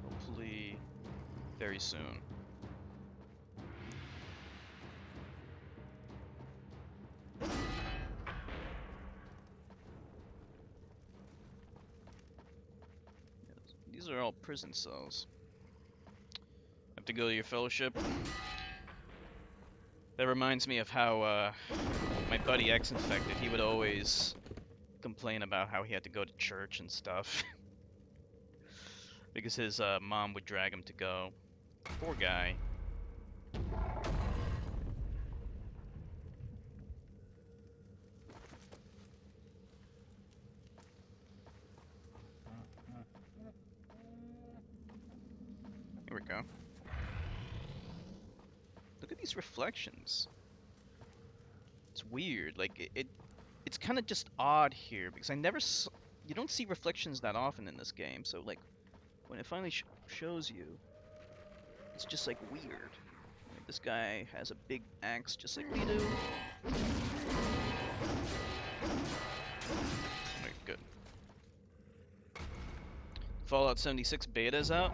hopefully, very soon. These are all prison cells. Have to go to your fellowship. That reminds me of how my buddy X-Infected, he would always complain about how he had to go to church and stuff. Because his mom would drag him to go. Poor guy. Here we go. Look at these reflections. It's weird. Like it's kind of just odd here because you don't see reflections that often in this game. So like when it finally shows you, it's just like weird. Like, this guy has a big axe just like we do. Okay, good. Fallout 76 beta is out.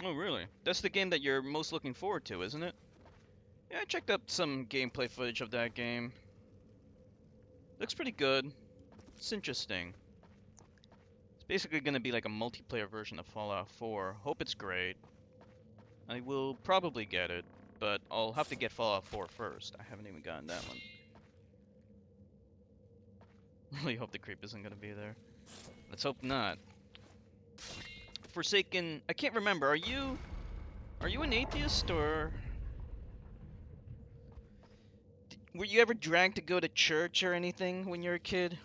Oh, really? That's the game that you're most looking forward to, isn't it? Yeah, I checked out some gameplay footage of that game. Looks pretty good. It's interesting. It's basically going to be like a multiplayer version of Fallout 4. Hope it's great. I will probably get it, but I'll have to get Fallout 4 first. I haven't even gotten that one. Really hope the creep isn't going to be there. Let's hope not. Forsaken... I can't remember. Are you an atheist, or... Were you ever dragged to go to church or anything when you were a kid?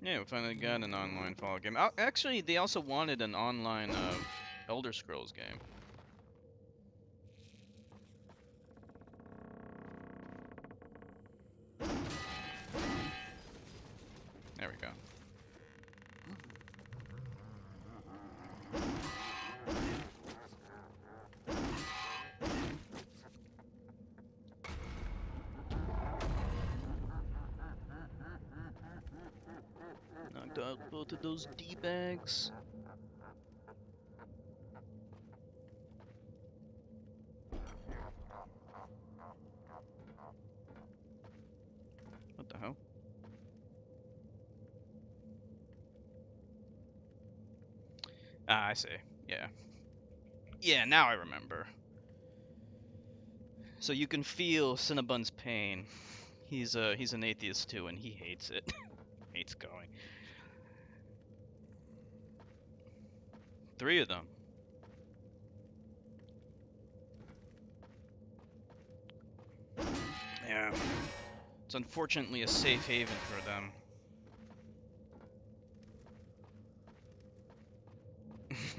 Yeah, we finally got an online Fallout game. Actually, they also wanted an online Elder Scrolls game. There we go. Knocked out both of those D-bags. hell? Ah, I see. Yeah. Yeah, now I remember. So you can feel Cinnabon's pain. He's an atheist too, and he hates it. Hates going. 3 of them. Yeah. It's unfortunately a safe haven for them.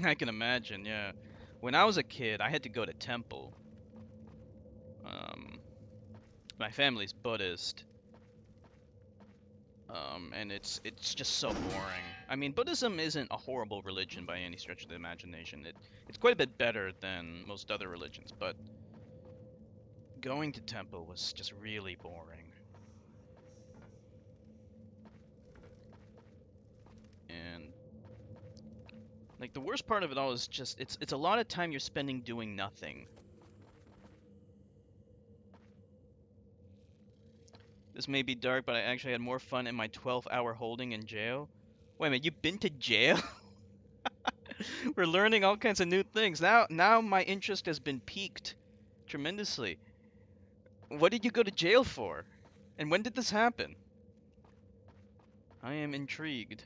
I can imagine, yeah. When I was a kid, I had to go to temple. My family's Buddhist. And it's just so boring. I mean, Buddhism isn't a horrible religion by any stretch of the imagination. It's quite a bit better than most other religions, but going to temple was just really boring. And like the worst part of it all is just it's a lot of time you're spending doing nothing. This may be dark, but I actually had more fun in my 12-hour holding in jail. Wait a minute, you've been to jail? We're learning all kinds of new things. Now my interest has been piqued tremendously. What did you go to jail for? And when did this happen? I am intrigued.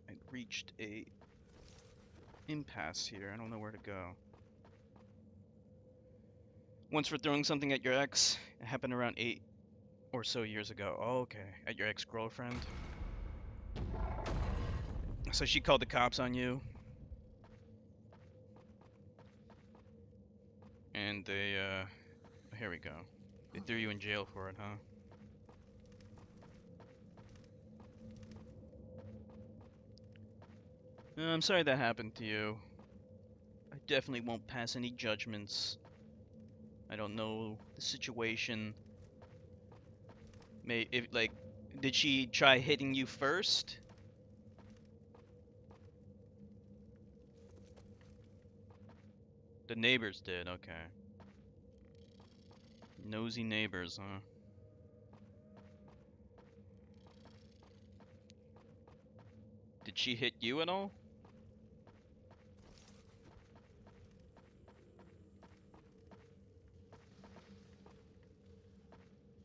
I reached a impasse here. I don't know where to go. Once for throwing something at your ex. It happened around 8 or so years ago. Oh, okay. At your ex-girlfriend. So she called the cops on you. And they, here we go. They threw you in jail for it, huh? I'm sorry that happened to you. I definitely won't pass any judgments. I don't know the situation. Did she try hitting you first? The neighbors did, okay. Nosy neighbors, huh? Did she hit you at all?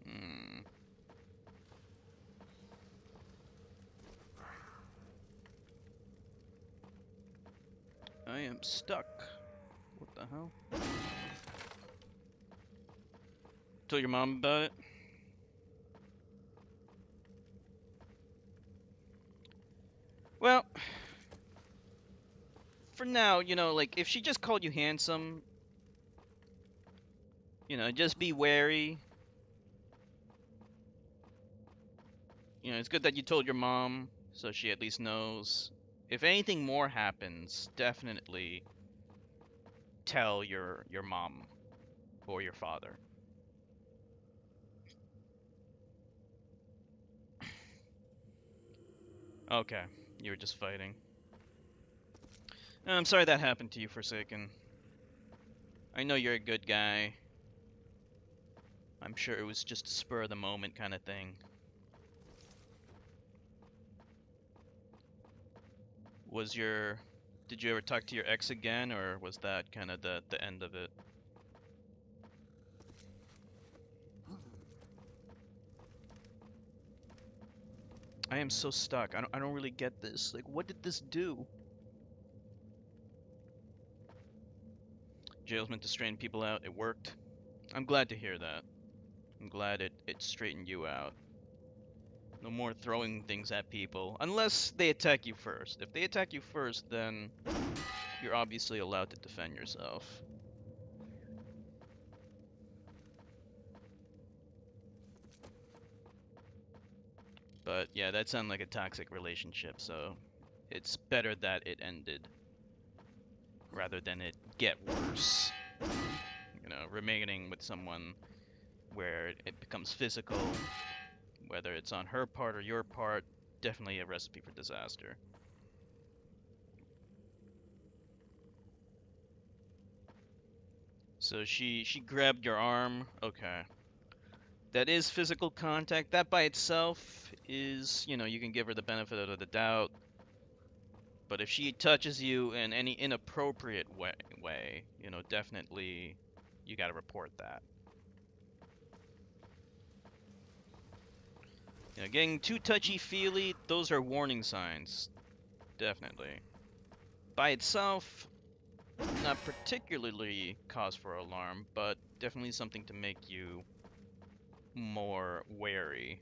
Hmm. I am stuck. What the hell? Tell your mom about it? Well, for now, like, if she just called you handsome, just be wary. It's good that you told your mom, so she at least knows. If anything more happens, definitely tell your mom or your father. Okay, you were just fighting. I'm sorry that happened to you, Forsaken. I know you're a good guy. I'm sure it was just a spur of the moment kind of thing. Did you ever talk to your ex again, or was that kind of the end of it? I am so stuck. I don't really get this. Like, what did this do? Jail's meant to straighten people out. It worked. I'm glad to hear that. I'm glad it straightened you out. No more throwing things at people, unless they attack you first. If they attack you first, then you're obviously allowed to defend yourself. But yeah, that sounded like a toxic relationship, so it's better that it ended rather than it get worse. Remaining with someone where it becomes physical Whether it's on her part or your part, definitely a recipe for disaster. So she grabbed your arm. Okay. That is physical contact. That by itself is, you know, you can give her the benefit of the doubt. But if she touches you in any inappropriate way, you know, definitely you got to report that. You know, getting too touchy-feely, those are warning signs. Definitely. By itself, not particularly cause for alarm, but definitely something to make you more wary.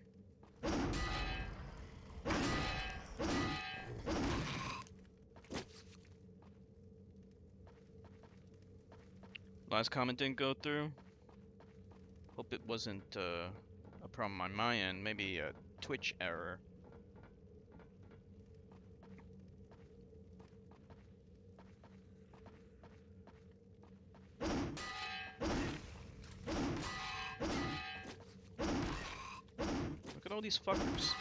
Last comment didn't go through. Hope it wasn't a problem on my end. Maybe a Twitch error. Look at all these fuckers.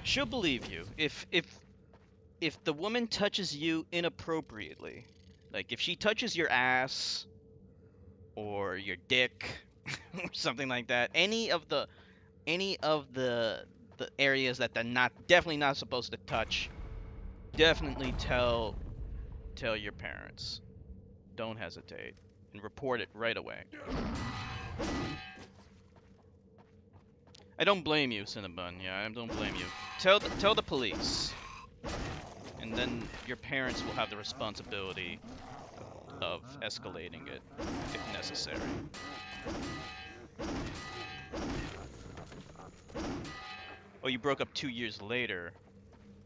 She'll believe you if the woman touches you inappropriately. Like if she touches your ass or your dick or something like that, any of the the areas that they're definitely not supposed to touch, definitely tell your parents. Don't hesitate and report it right away. I don't blame you, Cinnabon. Yeah, I don't blame you. Tell the police, and then your parents will have the responsibility of escalating it if necessary. Oh, you broke up 2 years later.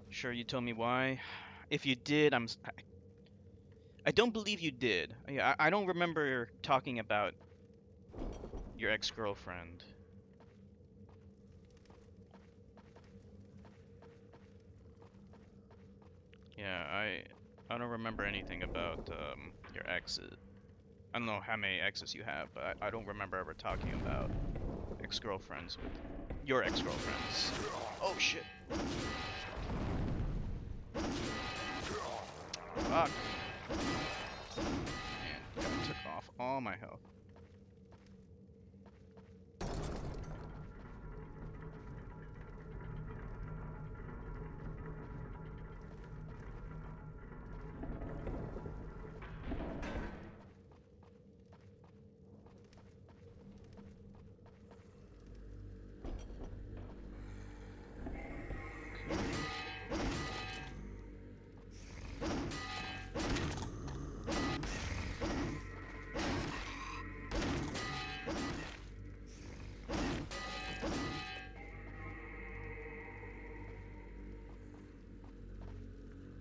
Sure, you told me why. If you did, I don't believe you did. I don't remember talking about your ex-girlfriend. Yeah, I don't remember anything about your exes. I don't know how many exes you have, but I don't remember ever talking about ex-girlfriends with your ex-girlfriends. Oh shit. Fuck. Man, that took off all my health.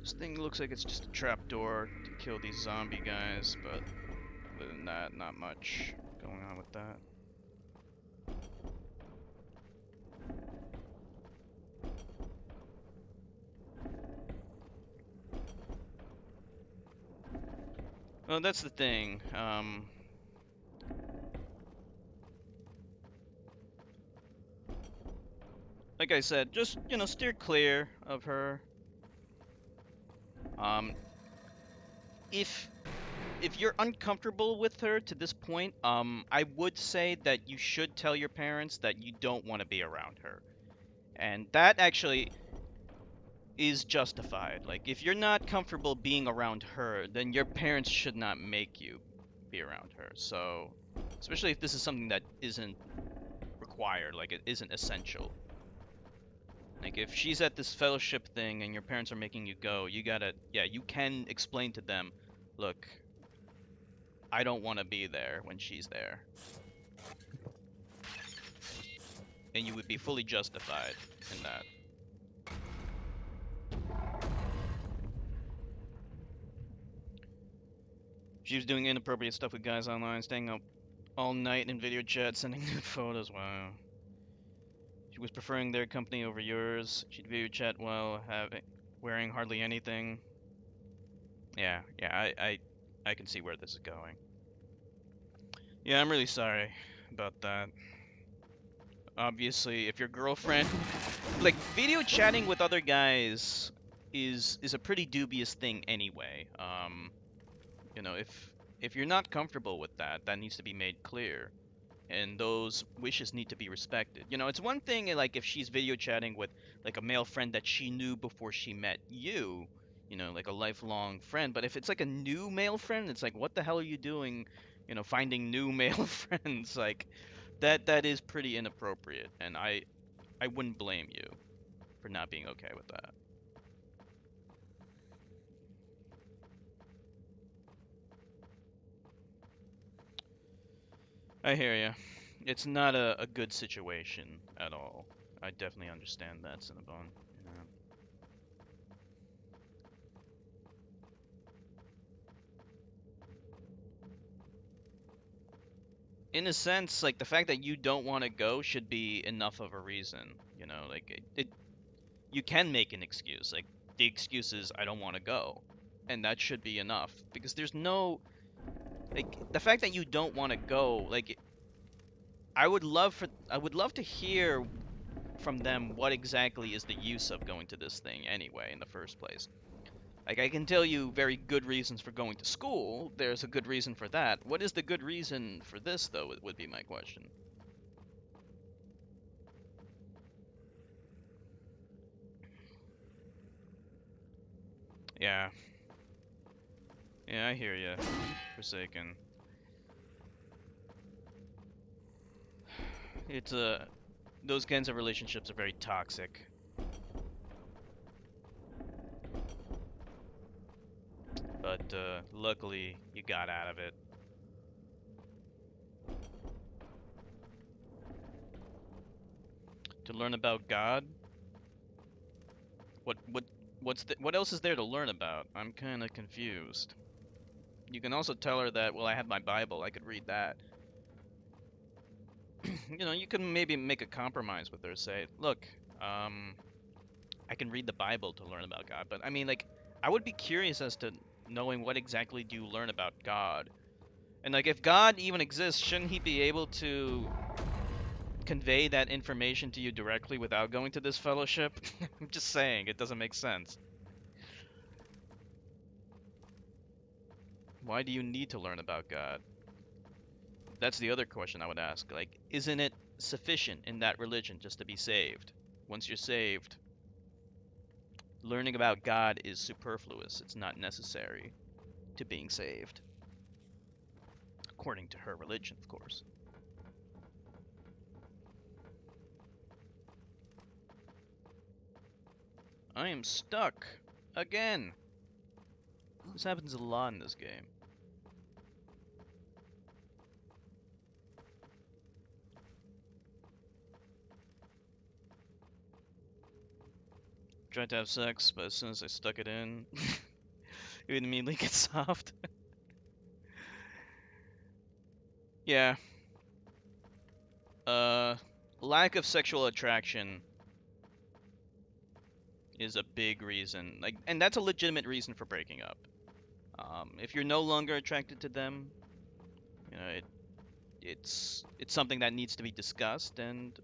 This thing looks like it's just a trapdoor to kill these zombie guys, but other than that, not much going on with that. Well, that's the thing. Like I said, just, you know, steer clear of her. If you're uncomfortable with her to this point, I would say that you should tell your parents that you don't want to be around her. And that actually is justified. Like, if you're not comfortable being around her, then your parents should not make you be around her. So, especially if this is something that isn't required, like it isn't essential. Like, if she's at this fellowship thing and your parents are making you go, you gotta, yeah, you can explain to them, look, I don't want to be there when she's there. And you would be fully justified in that. She was doing inappropriate stuff with guys online, staying up all night in video chat, sending nude photos. Wow. She was preferring their company over yours. She'd video chat while wearing hardly anything. Yeah, I can see where this is going. Yeah, I'm really sorry about that. Obviously, if your girlfriend, like, video chatting with other guys is a pretty dubious thing anyway. You know, if you're not comfortable with that, that needs to be made clear, and those wishes need to be respected. You know, it's one thing like if she's video chatting with like a male friend that she knew before she met you know, like a lifelong friend, but if it's like a new male friend, it's like what the hell are you doing, you know, finding new male friends like that is pretty inappropriate, and I wouldn't blame you for not being okay with that. I hear you. It's not a good situation at all. I definitely understand that, Cinnabon. You know. In a sense, like the fact that you don't want to go should be enough of a reason. You know, like you can make an excuse. Like the excuse is I don't want to go, and that should be enough because there's no like the fact that you don't want to go. Like I would love to hear from them what exactly is the use of going to this thing anyway in the first place. Like I can tell you very good reasons for going to school. There's a good reason for that. What is the good reason for this though? Would be my question. Yeah. Yeah, I hear you. Forsaken. It's those kinds of relationships are very toxic. But luckily you got out of it. To learn about God? What what else is there to learn about? I'm kind of confused. You can also tell her that, well, I have my Bible, I could read that. You know, you can maybe make a compromise with her, say, look, um, I can read the Bible to learn about God, but I mean, like, I would be curious as to knowing what exactly do you learn about God. And like, if God even exists, shouldn't he be able to convey that information to you directly without going to this fellowship? I'm just saying, it doesn't make sense. Why do you need to learn about God? That's the other question I would ask. Like, isn't it sufficient in that religion just to be saved? Once you're saved, learning about God is superfluous. It's not necessary to being saved. According to her religion, of course. I am stuck. Again. This happens a lot in this game. Tried to have sex, but as soon as I stuck it in, it would immediately get soft. Yeah. Uh, lack of sexual attraction is a big reason. Like, and that's a legitimate reason for breaking up. If you're no longer attracted to them, you know, it's something that needs to be discussed, and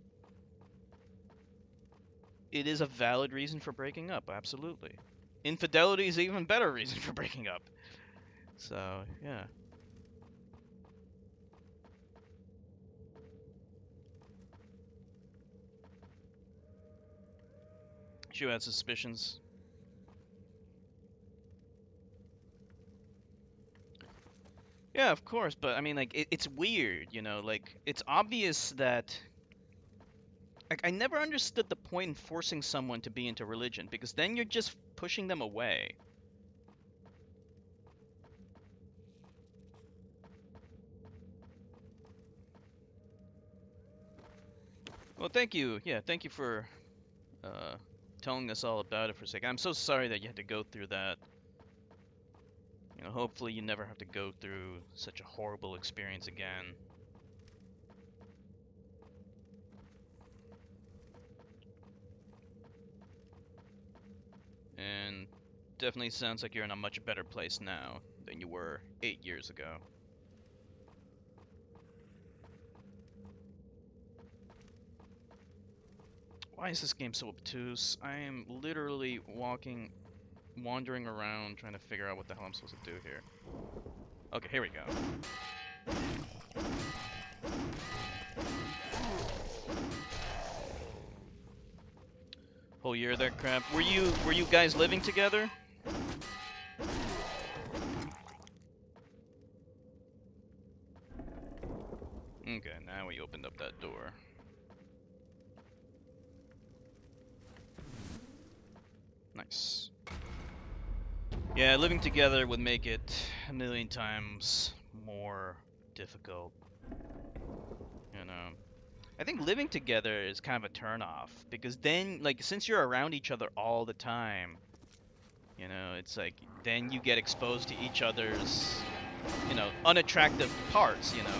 it is a valid reason for breaking up. Absolutely. Infidelity is an even better reason for breaking up. So yeah. She had suspicions. Yeah, of course, but I mean, like, it's weird, you know, like, it's obvious that. Like, I never understood the point in forcing someone to be into religion, because then you're just pushing them away. Well, thank you. Yeah, thank you for uh, telling us all about it for a second. I'm so sorry that you had to go through that. You know, hopefully you never have to go through such a horrible experience again. And Definitely sounds like you're in a much better place now than you were 8 years ago. Why is this game so obtuse? I am literally wandering around trying to figure out what the hell I'm supposed to do here. Okay, here we go. Whole year that crap. Were you guys living together? Okay, now we opened up that door. Nice. Yeah, living together would make it a million times more difficult. You know. I think living together is kind of a turnoff because then, like, since you're around each other all the time, you know, it's like then you get exposed to each other's, you know, unattractive parts, you know.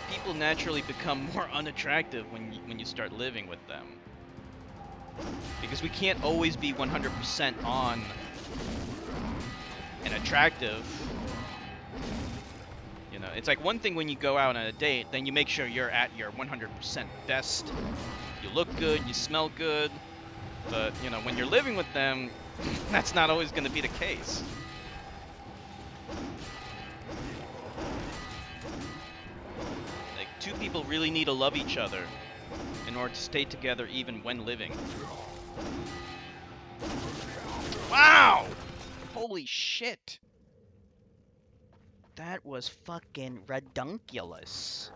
People naturally become more unattractive when you start living with them. Because we can't always be 100% on and attractive. You know, it's like one thing when you go out on a date, then you make sure you're at your 100% best. You look good, you smell good, but, you know, when you're living with them, that's not always going to be the case. Like, two people really need to love each other in order to stay together even when living. Wow! Holy shit! That was fucking redunculous.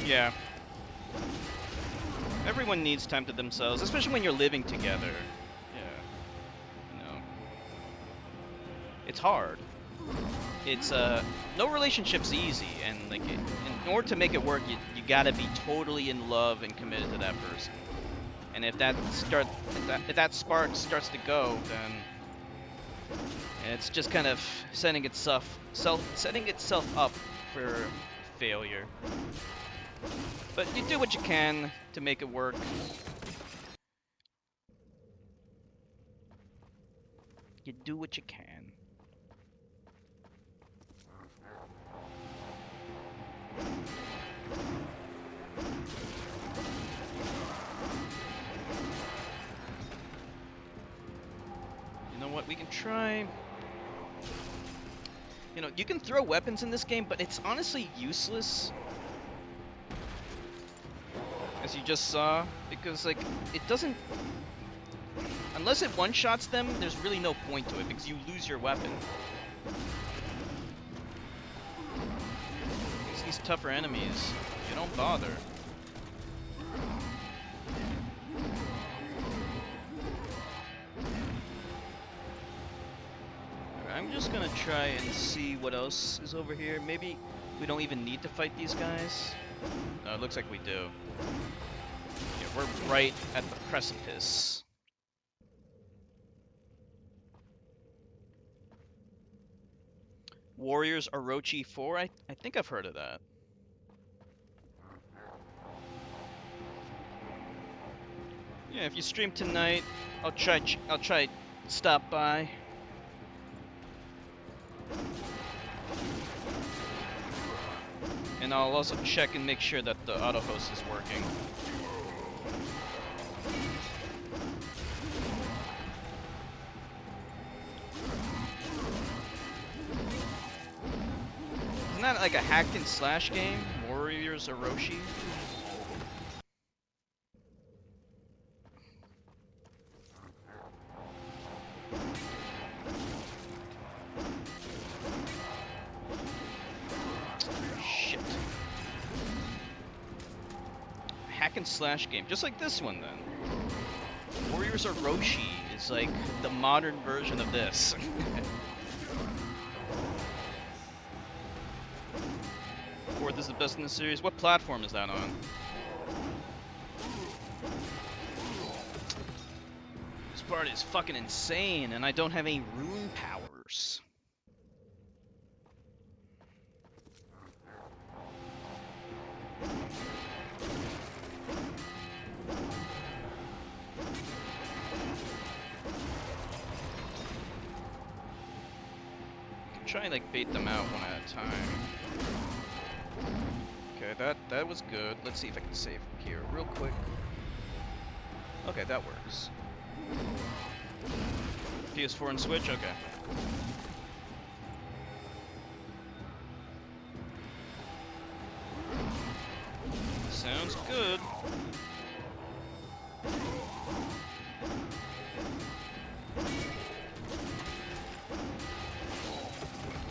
Yeah. Everyone needs time to themselves, especially when you're living together. Yeah. You know. It's hard. It's, no relationship's easy, and, like, in order to make it work, you gotta be totally in love and committed to that person. And if that spark starts to go, then it's just kind of setting itself up for failure. But you do what you can to make it work. You do what you can. You know what, we can try... You know, you can throw weapons in this game, but it's honestly useless. As you just saw, because, like, it doesn't... Unless it one-shots them, there's really no point to it, because you lose your weapon. These tougher enemies, you don't bother. I'm just gonna try and see what else is over here. Maybe we don't even need to fight these guys. No, it looks like we do. Yeah, we're right at the precipice. Warriors Orochi 4? I think I've heard of that. Yeah, if you stream tonight, I'll try stop by. And I'll also check and make sure that the auto host is working. Isn't that like a hack and slash game? Warriors Orochi? Shit. hack and slash game, just like this one then. Warriors of Roshi is like the modern version of this. Fourth is the best in the series. What platform is that on? This part is fucking insane, and I don't have any rune powers. Try and like bait them out one at a time. Okay, that was good. Let's see if I can save here real quick. Okay, that works. PS4 and Switch, okay. Sounds good.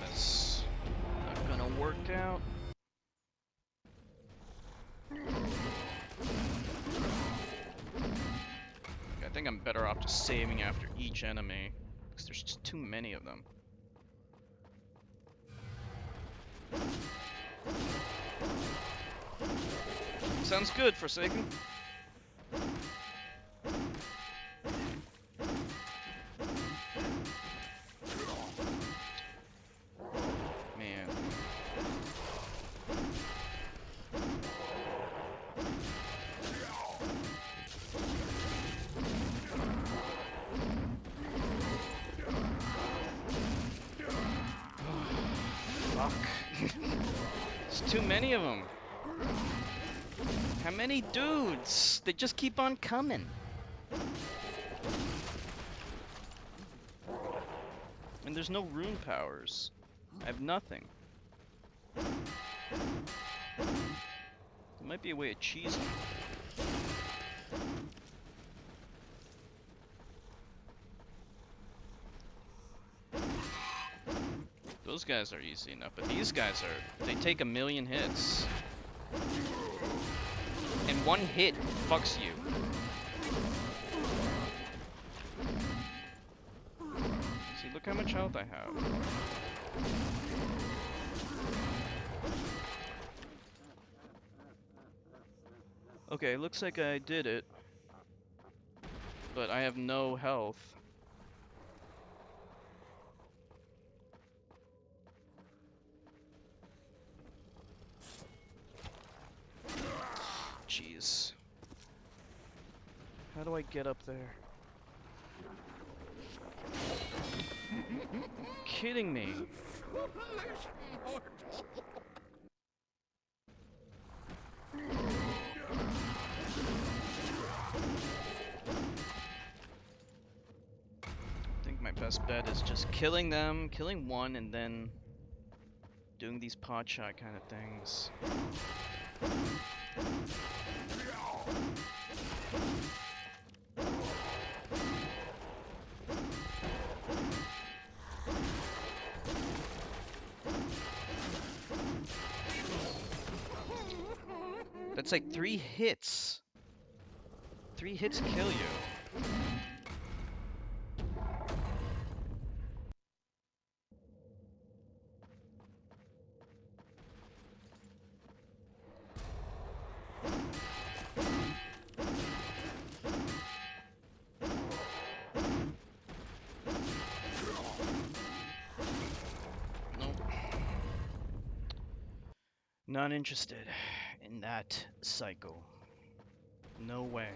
That's not gonna work out. I think I'm better off just saving after each enemy, because there's just too many of them. Sounds good, Forsaken. Man. Fuck. There's too many of them. How many dudes? They just keep on coming. And there's no rune powers. I have nothing. There might be a way to cheese them. Those guys are easy enough, but these guys are, they take 1,000,000 hits. And one hit fucks you. See, look how much health I have. Okay, looks like I did it. But I have no health. Jeez. How do I get up there? Kidding me. I think my best bet is just killing them, killing one, and then doing these pot shot kind of things. That's like 3 hits. 3 hits kill you. Nope. Not interested in that cycle. No way.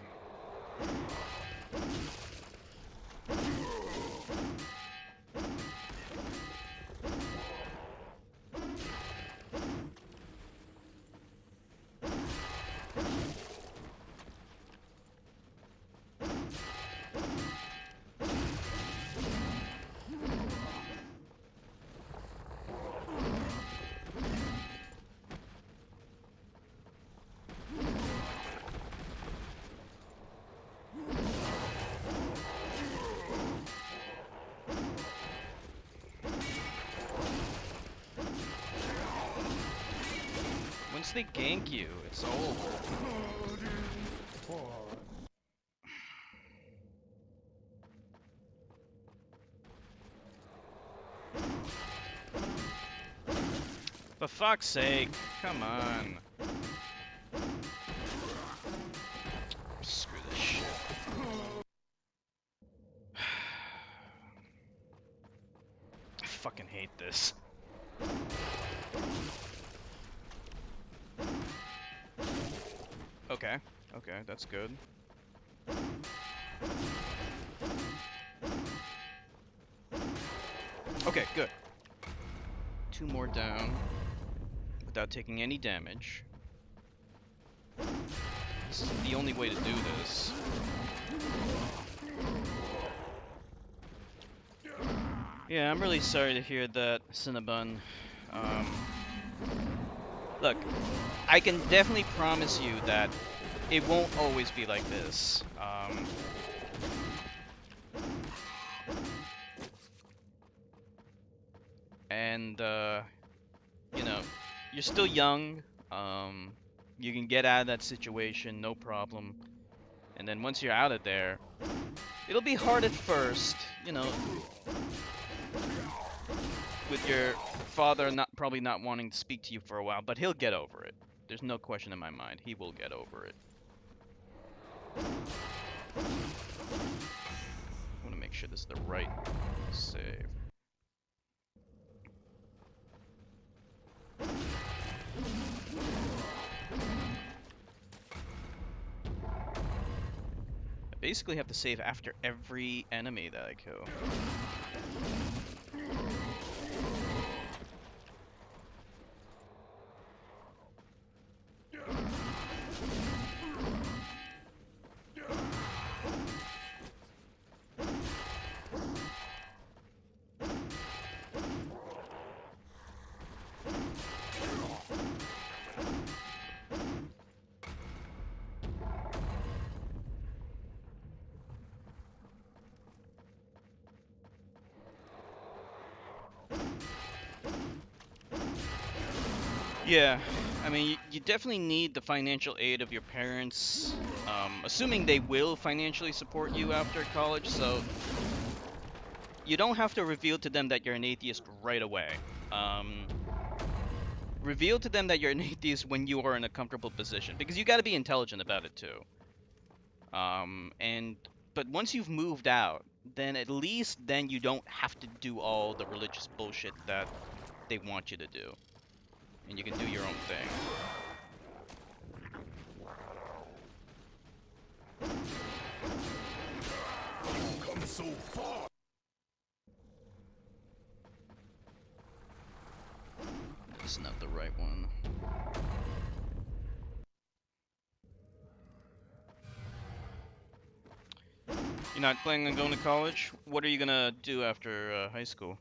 Once they gank you, it's over. For fuck's sake, come on. Screw this shit. I fucking hate this. Okay, okay, that's good. Okay, good. 2 more down without taking any damage. This is the only way to do this. Yeah, I'm really sorry to hear that, Cinnabon. Look, I can definitely promise you that it won't always be like this. And, you know, you're still young. You can get out of that situation, no problem. And then once you're out of there, it'll be hard at first, you know, with your father probably not wanting to speak to you for a while, but he'll get over it. There's no question in my mind. He will get over it. I want to make sure this is the right save. I basically have to save after every enemy that I kill. Yeah, I mean, you definitely need the financial aid of your parents, assuming they will financially support you after college, so you don't have to reveal to them that you're an atheist right away. Reveal to them that you're an atheist when you are in a comfortable position, because you got to be intelligent about it too. But once you've moved out, then at least then you don't have to do all the religious bullshit that they want you to do. And you can do your own thing. Come so far. This is not the right one. You're not planning on going to college? What are you gonna do after high school?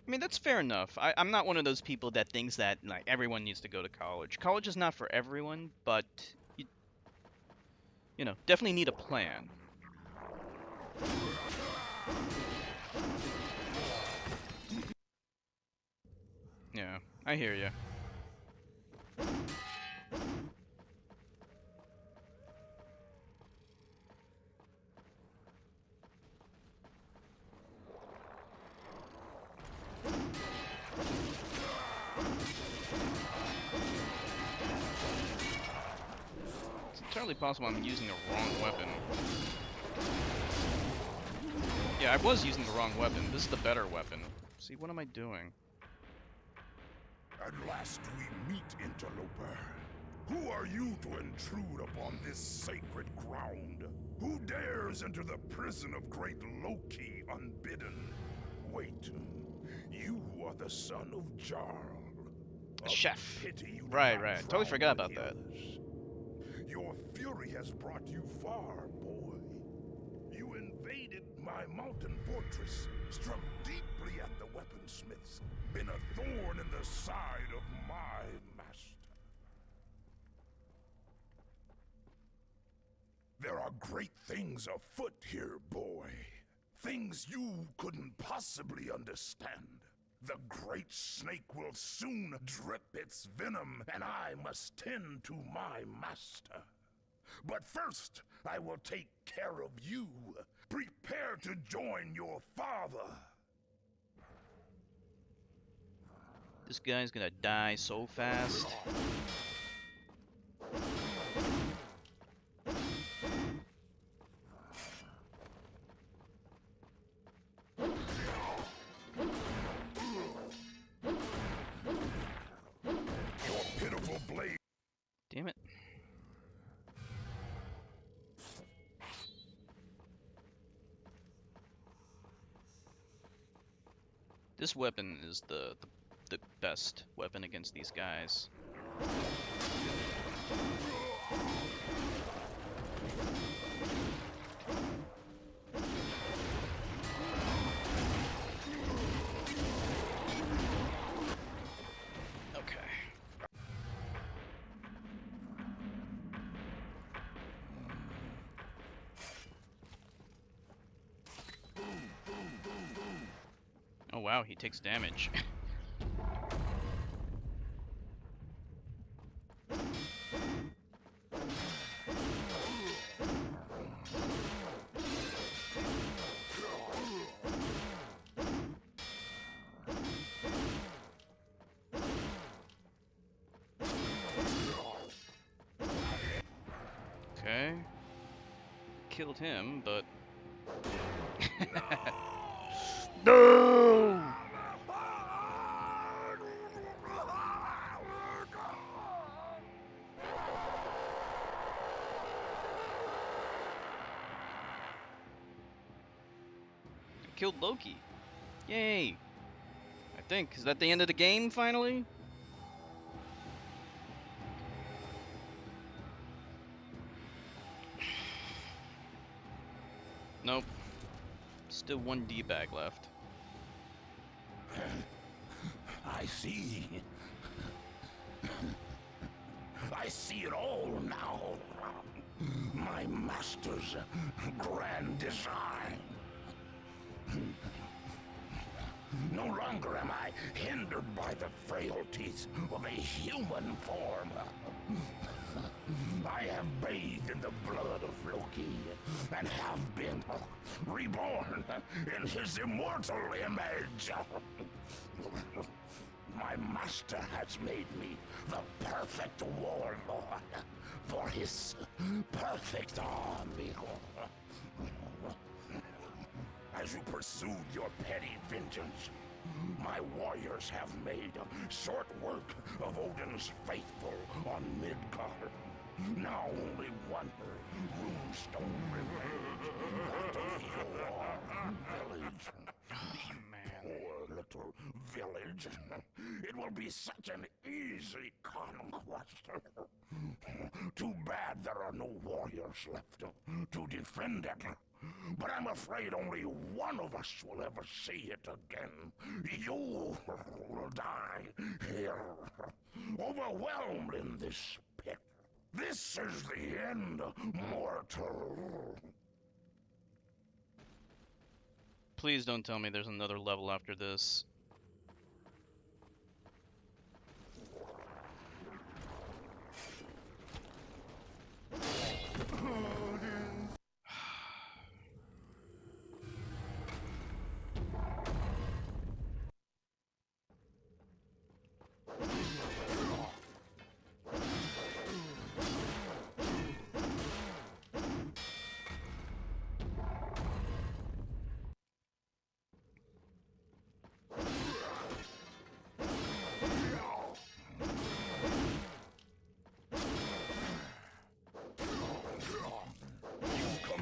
I mean, that's fair enough. I'm not one of those people that thinks that like everyone needs to go to college. College is not for everyone, but you know, definitely need a plan. Yeah, I hear you. It's entirely possible I'm using the wrong weapon. Yeah, I was using the wrong weapon. This is the better weapon. See, what am I doing? At last we meet, interloper. Who are you to intrude upon this sacred ground? Who dares enter the prison of great Loki unbidden? Wait, you are the son of Jarl. Chef. Pity you Right. Totally forgot about that. Your fury has brought you far, boy. You invaded my mountain fortress, struck deeply at the weaponsmiths, been a thorn in the side of my master. There are great things afoot here, boy. Things you couldn't possibly understand. The great snake will soon drip its venom, and I must tend to my master. But first, I will take care of you. Prepare to join your father. This guy's gonna die so fast. Your pitiful blade. Damn it. This weapon is the best weapon against these guys. Okay. Oh wow, he takes damage. Okay. Killed him, but... No! Killed Loki. Yay! I think. Is that the end of the game, finally? Nope. Still one D-bag left. I see. I see it all now. My master's grand design. No longer am I hindered by the frailties of a human form. I have bathed in the blood of Loki and have been reborn in his immortal image. My master has made me the perfect warlord for his perfect army. As you pursued your petty vengeance, my warriors have made short work of Odin's faithful on Midgard. Now only one runestone remains, that of your village. Poor little village. It will be such an easy conquest. Too bad there are no warriors left to defend it. But I'm afraid only one of us will ever see it again. You will die here, overwhelmed in this pit. This is the end, mortal. Please don't tell me there's another level after this.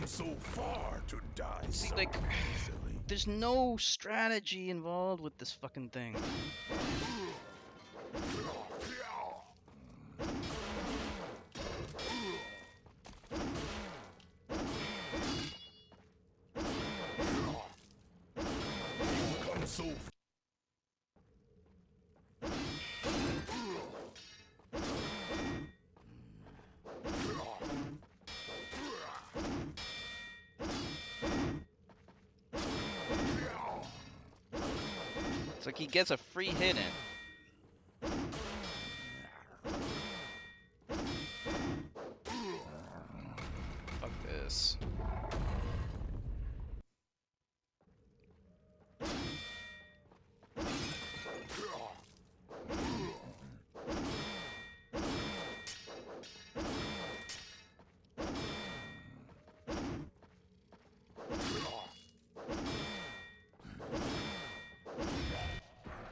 So far to die. See, so like, easily. there's no strategy involved with this fucking thing. Come so It's like he gets a free hit in. Fuck this.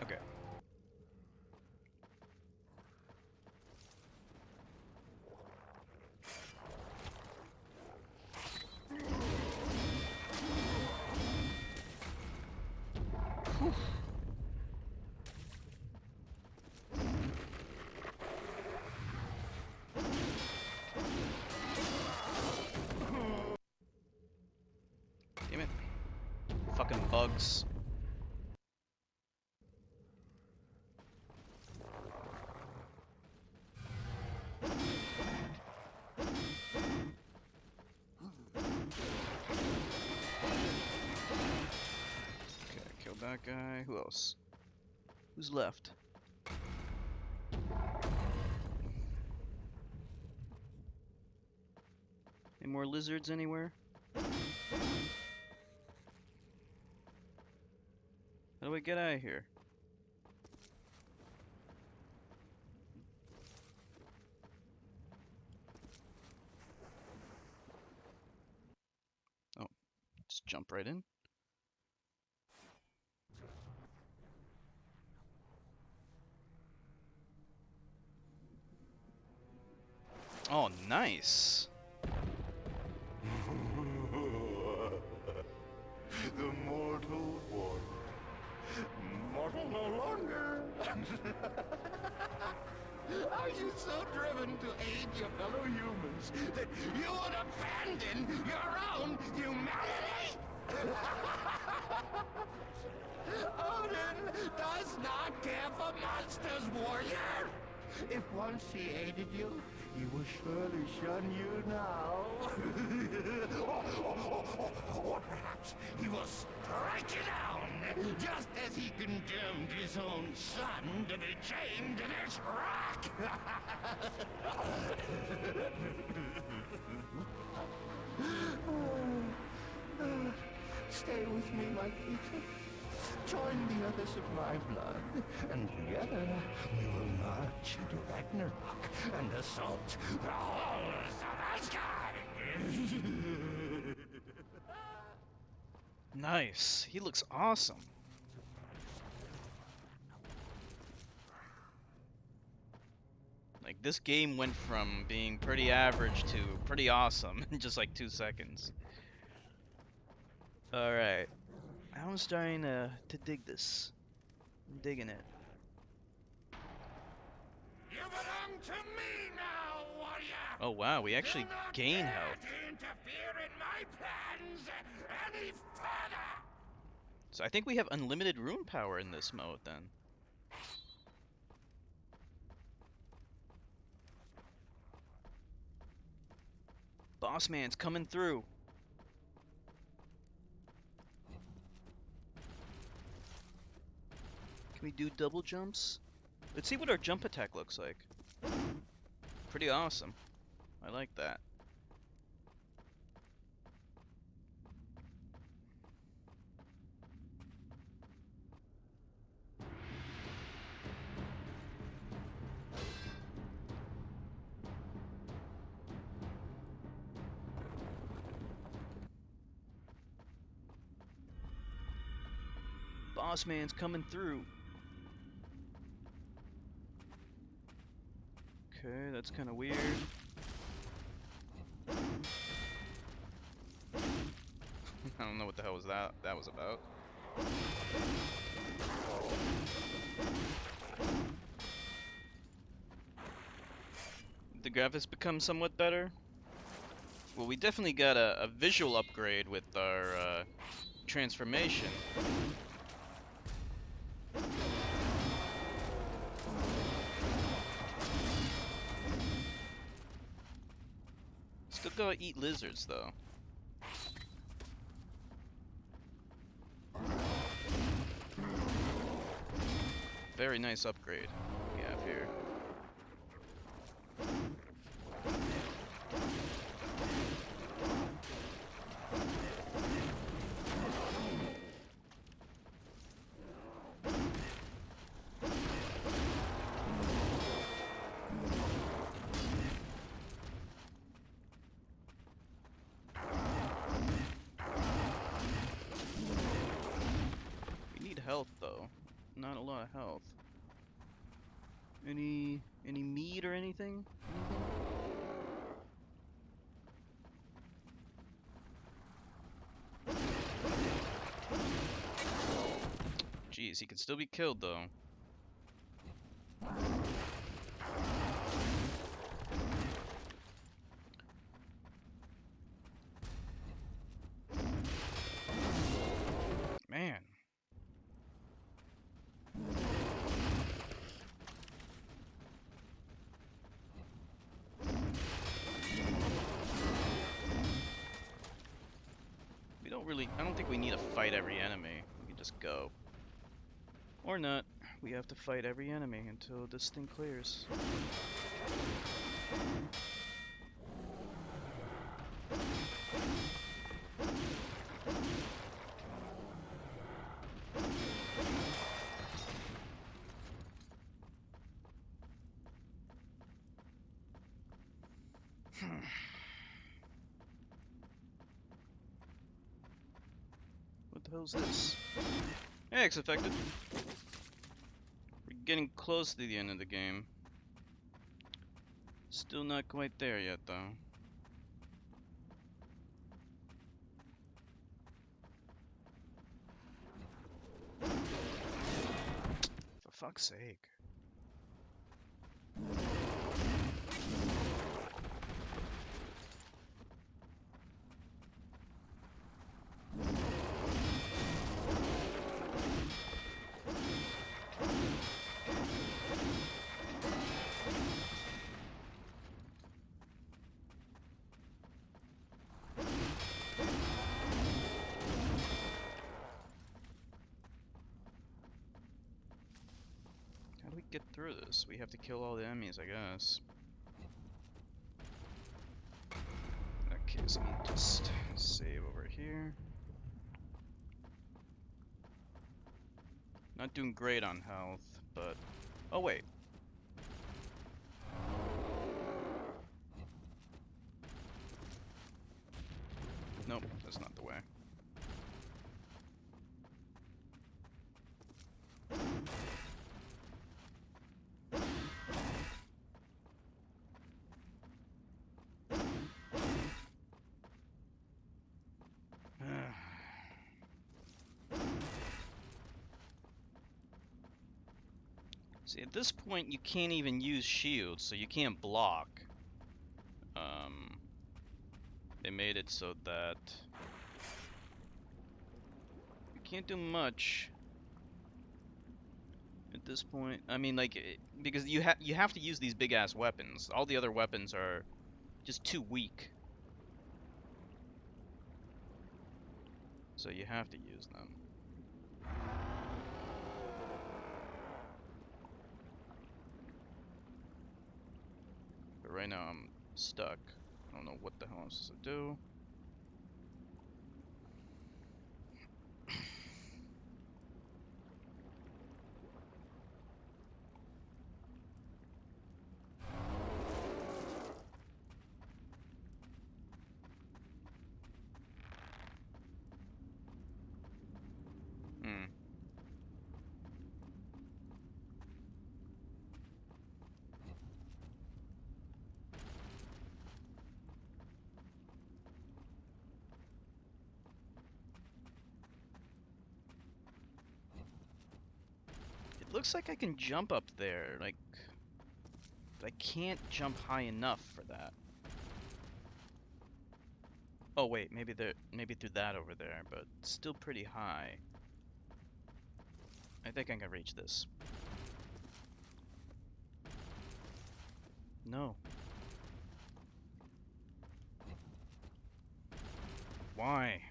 Okay. Whew. Damn it. Fucking bugs. Okay, I killed that guy. Who else? Who's left? Any more lizards anywhere? How do I get out of here? Oh, just jump right in. Oh, nice. The mortal one. Mortal no longer. Are you so driven to aid your fellow humans that you would abandon your own humanity? Odin does not care for monsters, warrior! If once he aided you, he will surely shun you now. Or perhaps he will strike you down, just as he condemned his own son to be chained to this rock. Stay with me, my creature. Join the others of my blood, and together we will march into Ragnarok and assault the halls of Asgard! Nice. He looks awesome. Like, this game went from being pretty average to pretty awesome in just like 2 seconds. Alright. I'm starting to dig this. I'm digging it. You belong to me now, warrior! Oh wow, we actually Do not gain dare health. to interfere in my plans any further! So I think we have unlimited rune power in this mode then. Boss man's coming through. Can we do double jumps? Let's see what our jump attack looks like. Pretty awesome. I like that. Boss man's coming through. Okay, that's kind of weird. I don't know what the hell was that was about. The graphics become somewhat better. Well, we definitely got a visual upgrade with our transformation. Still gotta eat lizards though. very nice upgrade we have here. We need health though. Not a lot of health. Any meat or anything? Anything? Jeez, he can still be killed though. Man. We don't really, I don't think we need to fight every enemy. We can just go. Or not. We have to fight every enemy until this thing clears. What the hell's this? Hey, X affected. We're getting close to the end of the game. Still not quite there yet, though. For fuck's sake. How do we get through this? We have to kill all the enemies, I guess. In that case, I'm gonna just save over here. Not doing great on health, but... Oh, wait. Nope, that's not the way. See, at this point, you can't even use shields, so you can't block. They made it so that you can't do much at this point. I mean, like, because you have to use these big ass weapons. All the other weapons are just too weak, so you have to use them. But right now, I'm stuck. I don't know what the hell I'm supposed to do. Hmm. It looks like I can jump up there, like, but I can't jump high enough for that. Oh wait, maybe through that over there, but still pretty high. I think I can reach this. No. Why?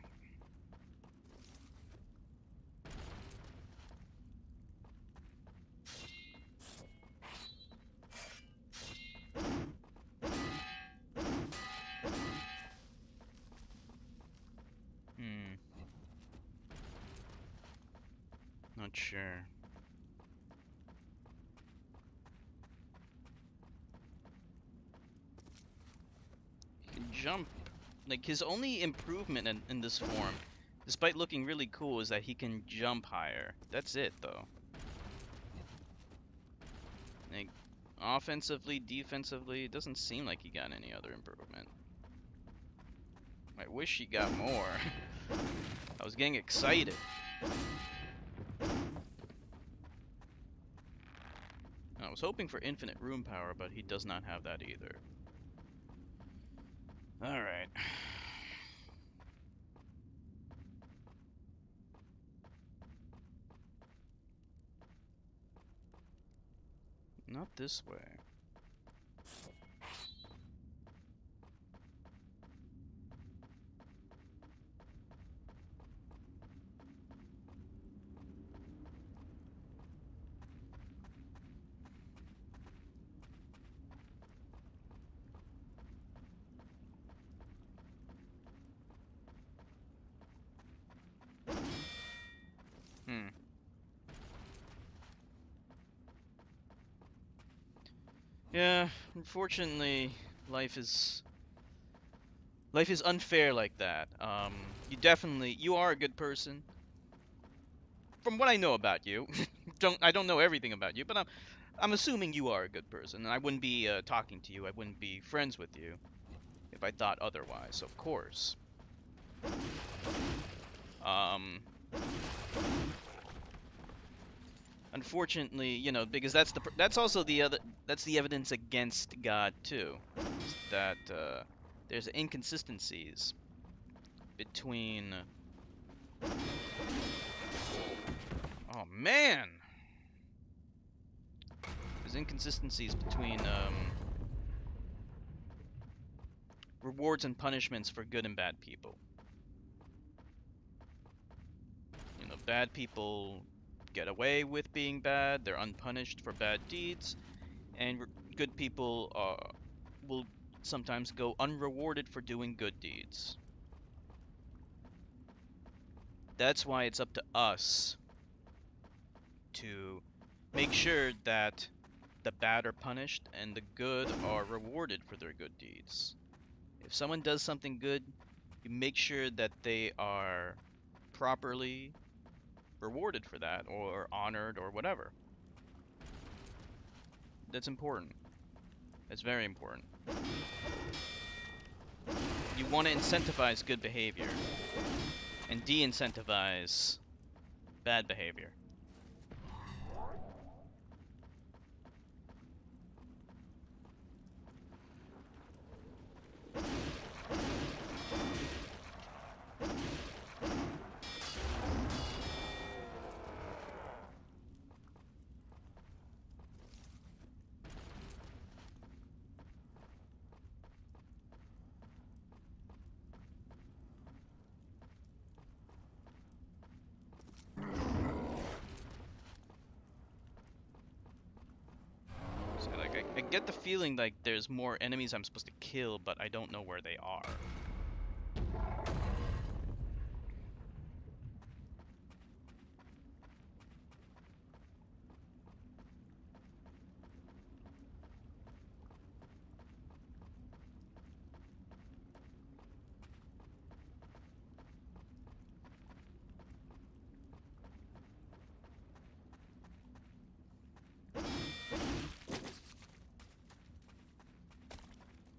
Not sure. He can jump. Like, his only improvement in this form, despite looking really cool, is that he can jump higher. That's it, though. Like, offensively, defensively, it doesn't seem like he got any other improvement. I wish he got more. I was getting excited. I was hoping for infinite room power, but he does not have that either. Alright. Not this way. Hmm. Yeah, unfortunately, life is unfair like that. You are a good person. From what I know about you, I don't know everything about you, but I'm assuming you are a good person, and I wouldn't be talking to you. I wouldn't be friends with you if I thought otherwise, of course. Um, Unfortunately, you know, because that's also that's the evidence against God too, is that there's inconsistencies between. Oh man, there's inconsistencies between rewards and punishments for good and bad people. You know, bad people get away with being bad; they're unpunished for bad deeds, and good people will sometimes go unrewarded for doing good deeds. That's why it's up to us to make sure that the bad are punished and the good are rewarded for their good deeds. If someone does something good, you make sure that they are properly rewarded for that or honored or whatever. That's important. That's very important. You want to incentivize good behavior and de-incentivize bad behavior. So, like, I get the feeling like there's more enemies I'm supposed to kill, but I don't know where they are.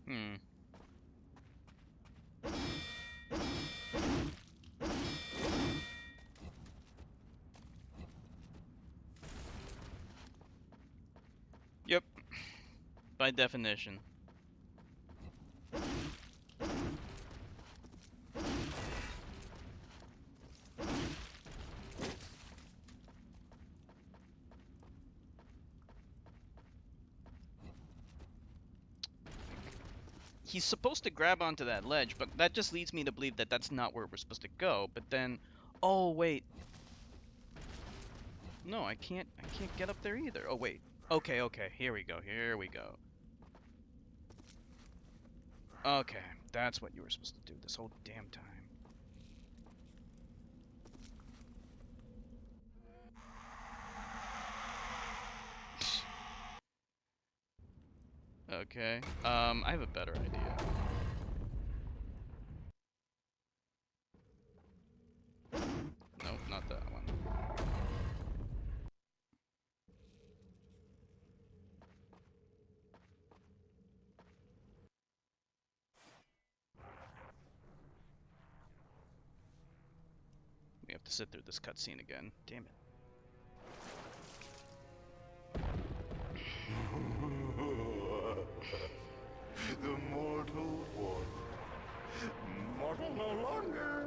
Hmm. Yep. By definition. He's supposed to grab onto that ledge, but that just leads me to believe that that's not where we're supposed to go. But then, oh wait, no, I can't get up there either. Oh wait, okay, here we go, Okay, that's what you were supposed to do this whole damn time. Okay. I have a better idea. Nope, not that one. We have to sit through this cutscene again. Damn it. The mortal one. Mortal no longer.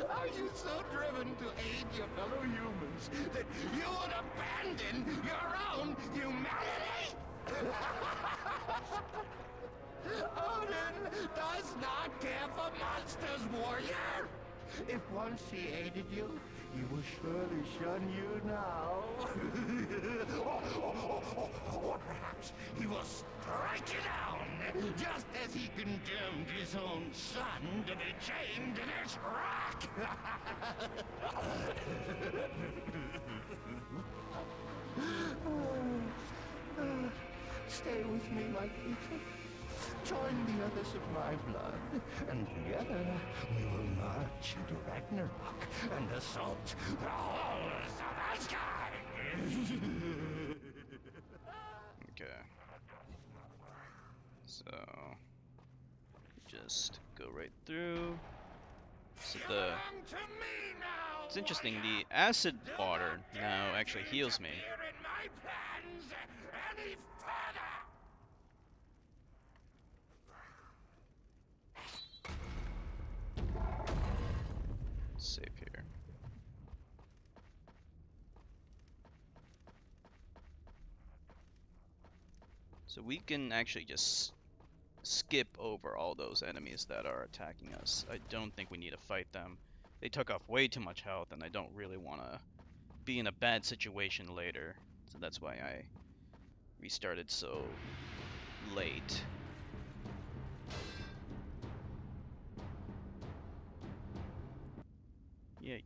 Are you so driven to aid your fellow humans that you would abandon your own humanity? Odin does not care for monsters, warrior! If once he aided you, he will surely shun you now. Or perhaps he will strike you down, just as he condemned his own son to be chained to this rock. Stay with me, my creature. Join the others of my blood, and together we will march into Ragnarok and assault the halls of Asgard! Okay. So just go right through. So it's interesting, the acid water now actually heals me. Save here. So we can actually just skip over all those enemies that are attacking us. I don't think we need to fight them. They took off way too much health, and I don't really want to be in a bad situation later. So that's why I restarted so late. Yeah.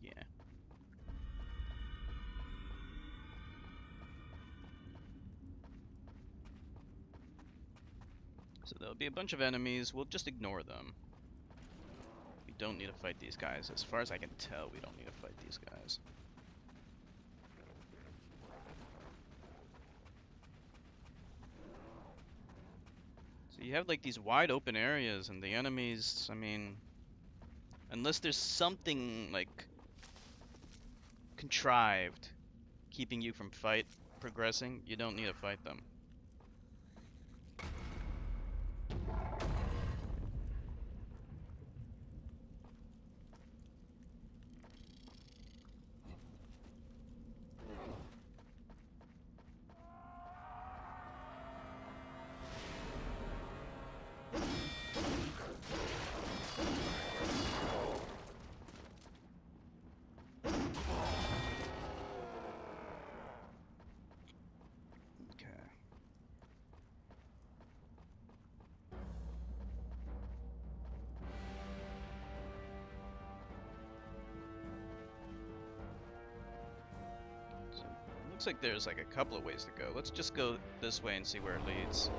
So there'll be a bunch of enemies. We'll just ignore them. We don't need to fight these guys. As far as I can tell, we don't need to fight these guys. So you have like these wide open areas, and the enemies, I mean, unless there's something like contrived keeping you from progressing, you don't need to fight them. Looks like there's like a couple of ways to go. Let's just go this way and see where it leads.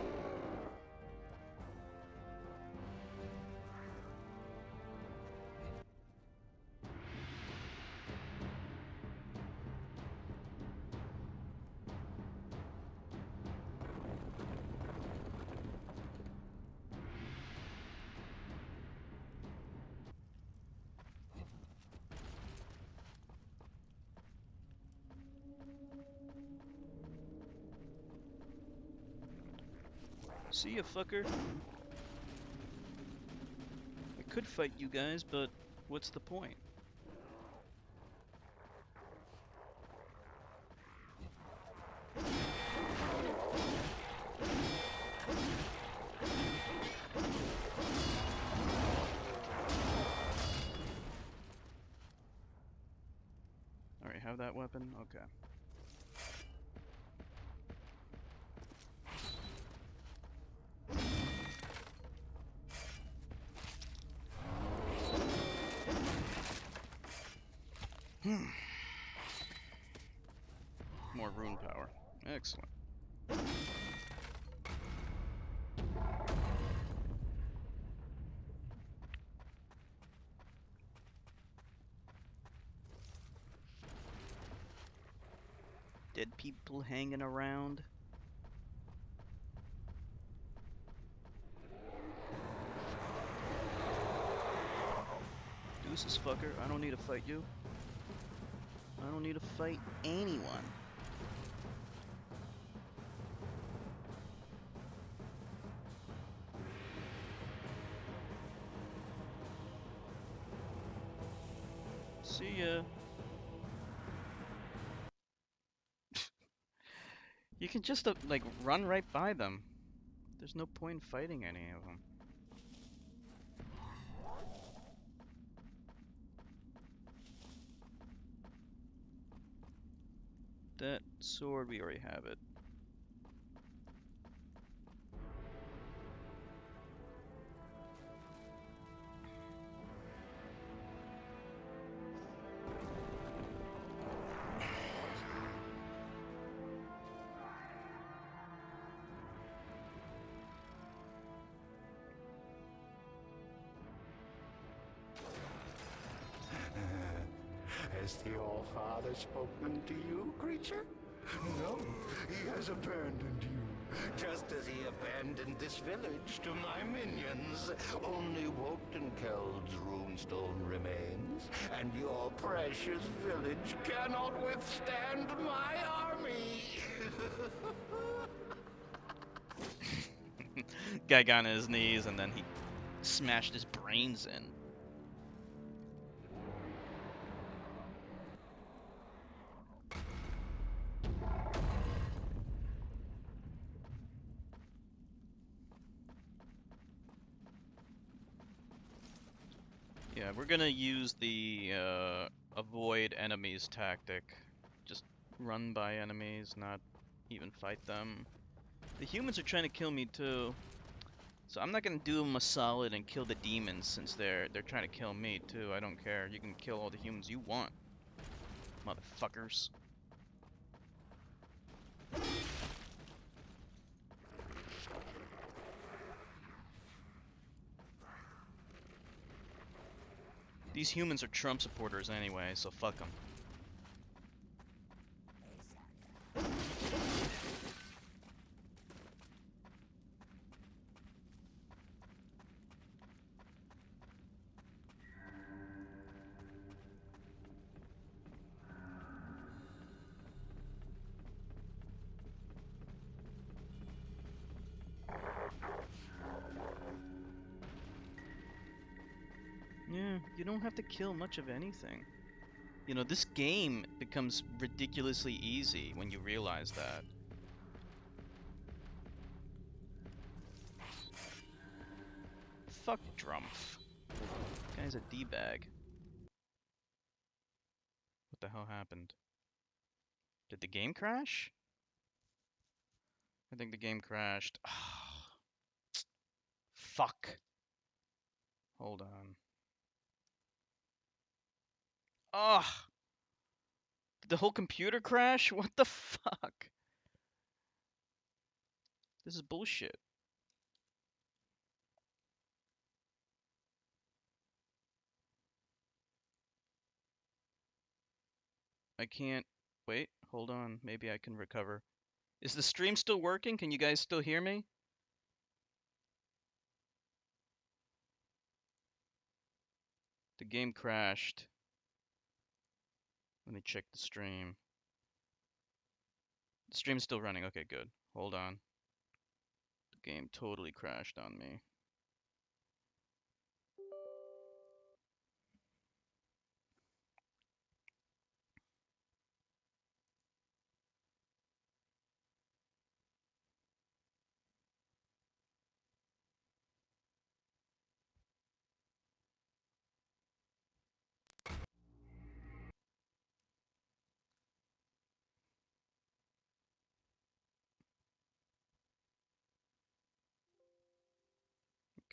See ya, fucker. I could fight you guys, but what's the point? Alright, have that weapon? Okay. More rune power. Excellent. people hanging around. Deuces, fucker. I don't need to fight you. I don't need to fight anyone. See ya. You can just like run right by them. There's no point in fighting any of them. That sword, we already have it. Has the All-Father spoken to you, creature? No, he has abandoned you, just as he abandoned this village to my minions. Only Wotankeld's runestone remains, and your precious village cannot withstand my army. Guy got on his knees and then he smashed his brains in. Yeah, we're gonna use the avoid enemies tactic. Just run by enemies, not even fight them. The humans are trying to kill me too. So I'm not gonna do them a solid and kill the demons since they're trying to kill me too. I don't care. You can kill all the humans you want, motherfuckers. These humans are Trump supporters anyway, so fuck them. Yeah, you don't have to kill much of anything. You know, this game becomes ridiculously easy when you realize that. Fuck Drumpf. Guy's a D-bag. What the hell happened? Did the game crash? I think the game crashed. Fuck. Hold on. Ugh! Did the whole computer crash? What the fuck? This is bullshit. I can't... Wait, hold on. Maybe I can recover. Is the stream still working? Can you guys still hear me? The game crashed. Let me check the stream. The stream's still running. Okay, good. Hold on. The game totally crashed on me.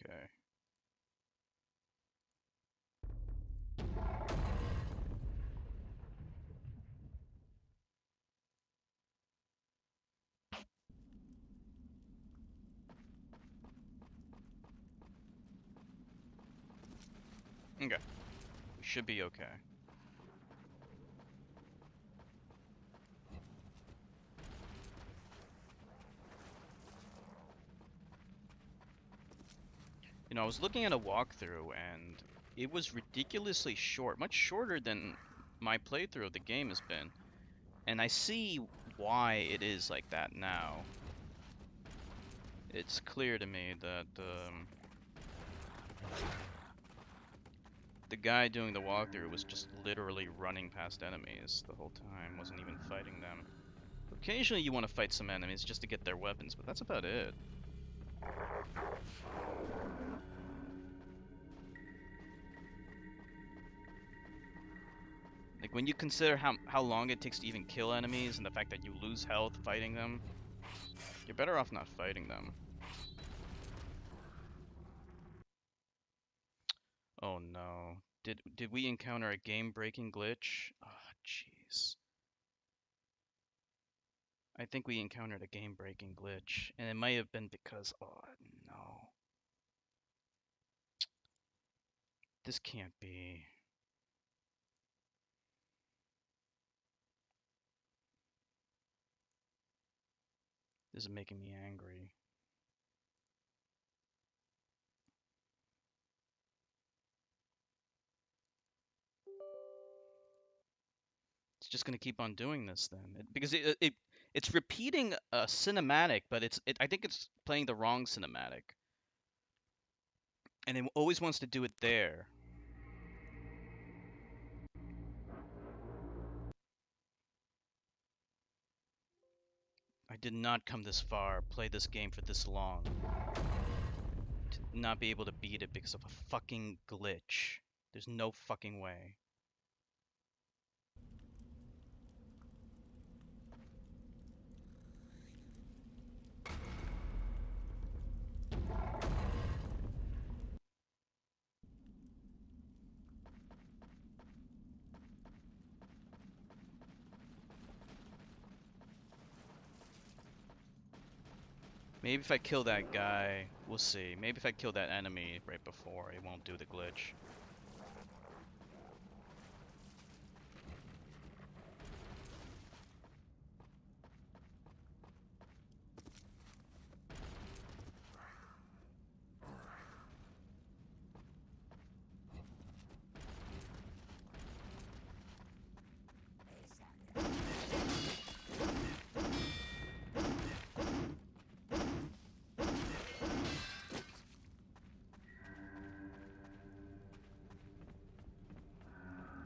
Okay. Okay. We should be okay. You know, I was looking at a walkthrough and it was ridiculously short, much shorter than my playthrough of the game has been. And I see why it is like that now. It's clear to me that the guy doing the walkthrough was just literally running past enemies the whole time, wasn't even fighting them. Occasionally you want to fight some enemies just to get their weapons, but that's about it. Like, when you consider how long it takes to even kill enemies and the fact that you lose health fighting them, you're better off not fighting them. Oh no. Did we encounter a game-breaking glitch? Oh, jeez. I think we encountered a game-breaking glitch, and it might have been because, oh no. This can't be. This is making me angry. It's just gonna keep on doing this then, because it's repeating a cinematic, but I think it's playing the wrong cinematic, and it always wants to do it there. I did not come this far, play this game for this long, to not be able to beat it because of a fucking glitch. There's no fucking way. Maybe if I kill that guy, we'll see. Maybe if I kill that enemy right before, it won't do the glitch.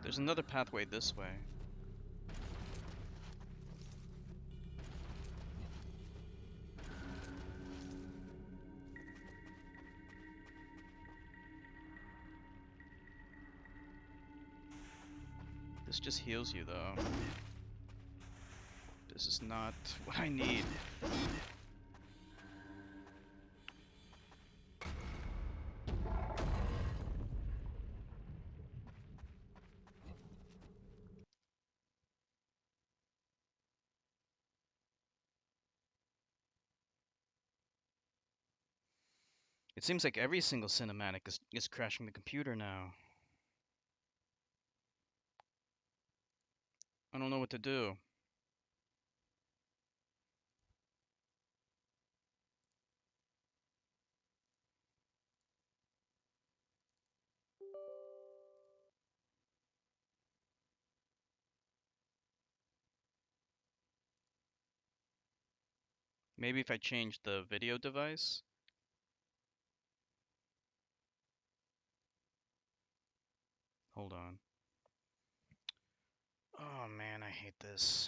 There's another pathway this way. This just heals you though. This is not what I need. It seems like every single cinematic is crashing the computer now. I don't know what to do. Maybe if I change the video device? Hold on. Oh man, I hate this.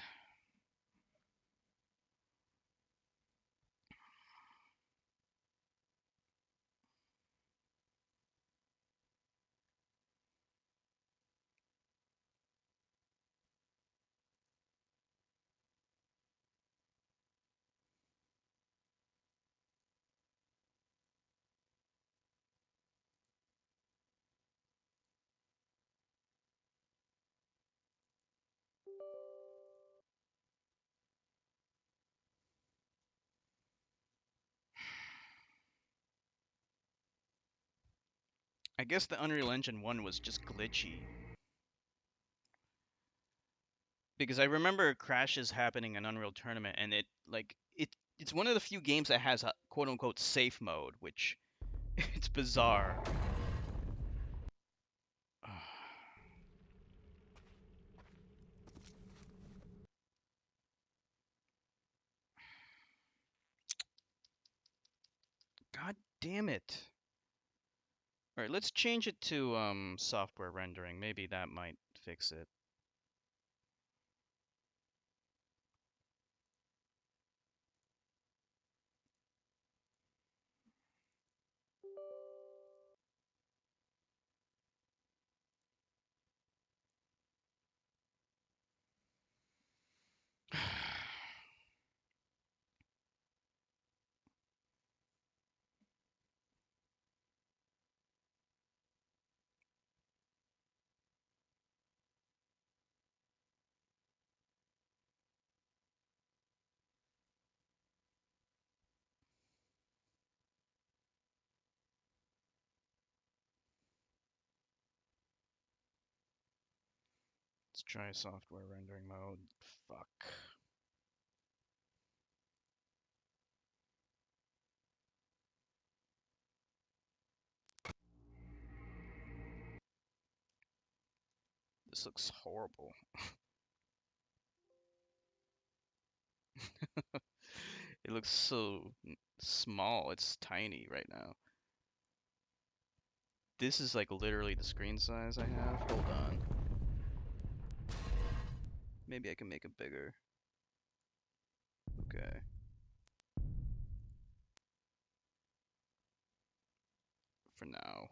I guess the Unreal Engine 1 was just glitchy. Because I remember crashes happening in Unreal Tournament, and it's one of the few games that has a quote-unquote safe mode, which It's bizarre. God damn it. Alright, let's change it to software rendering. Maybe that might fix it. Let's try software rendering mode. Fuck. This looks horrible. It looks so small. It's tiny right now. This is like literally the screen size I have. Hold on. Maybe I can make it bigger. Okay. For now.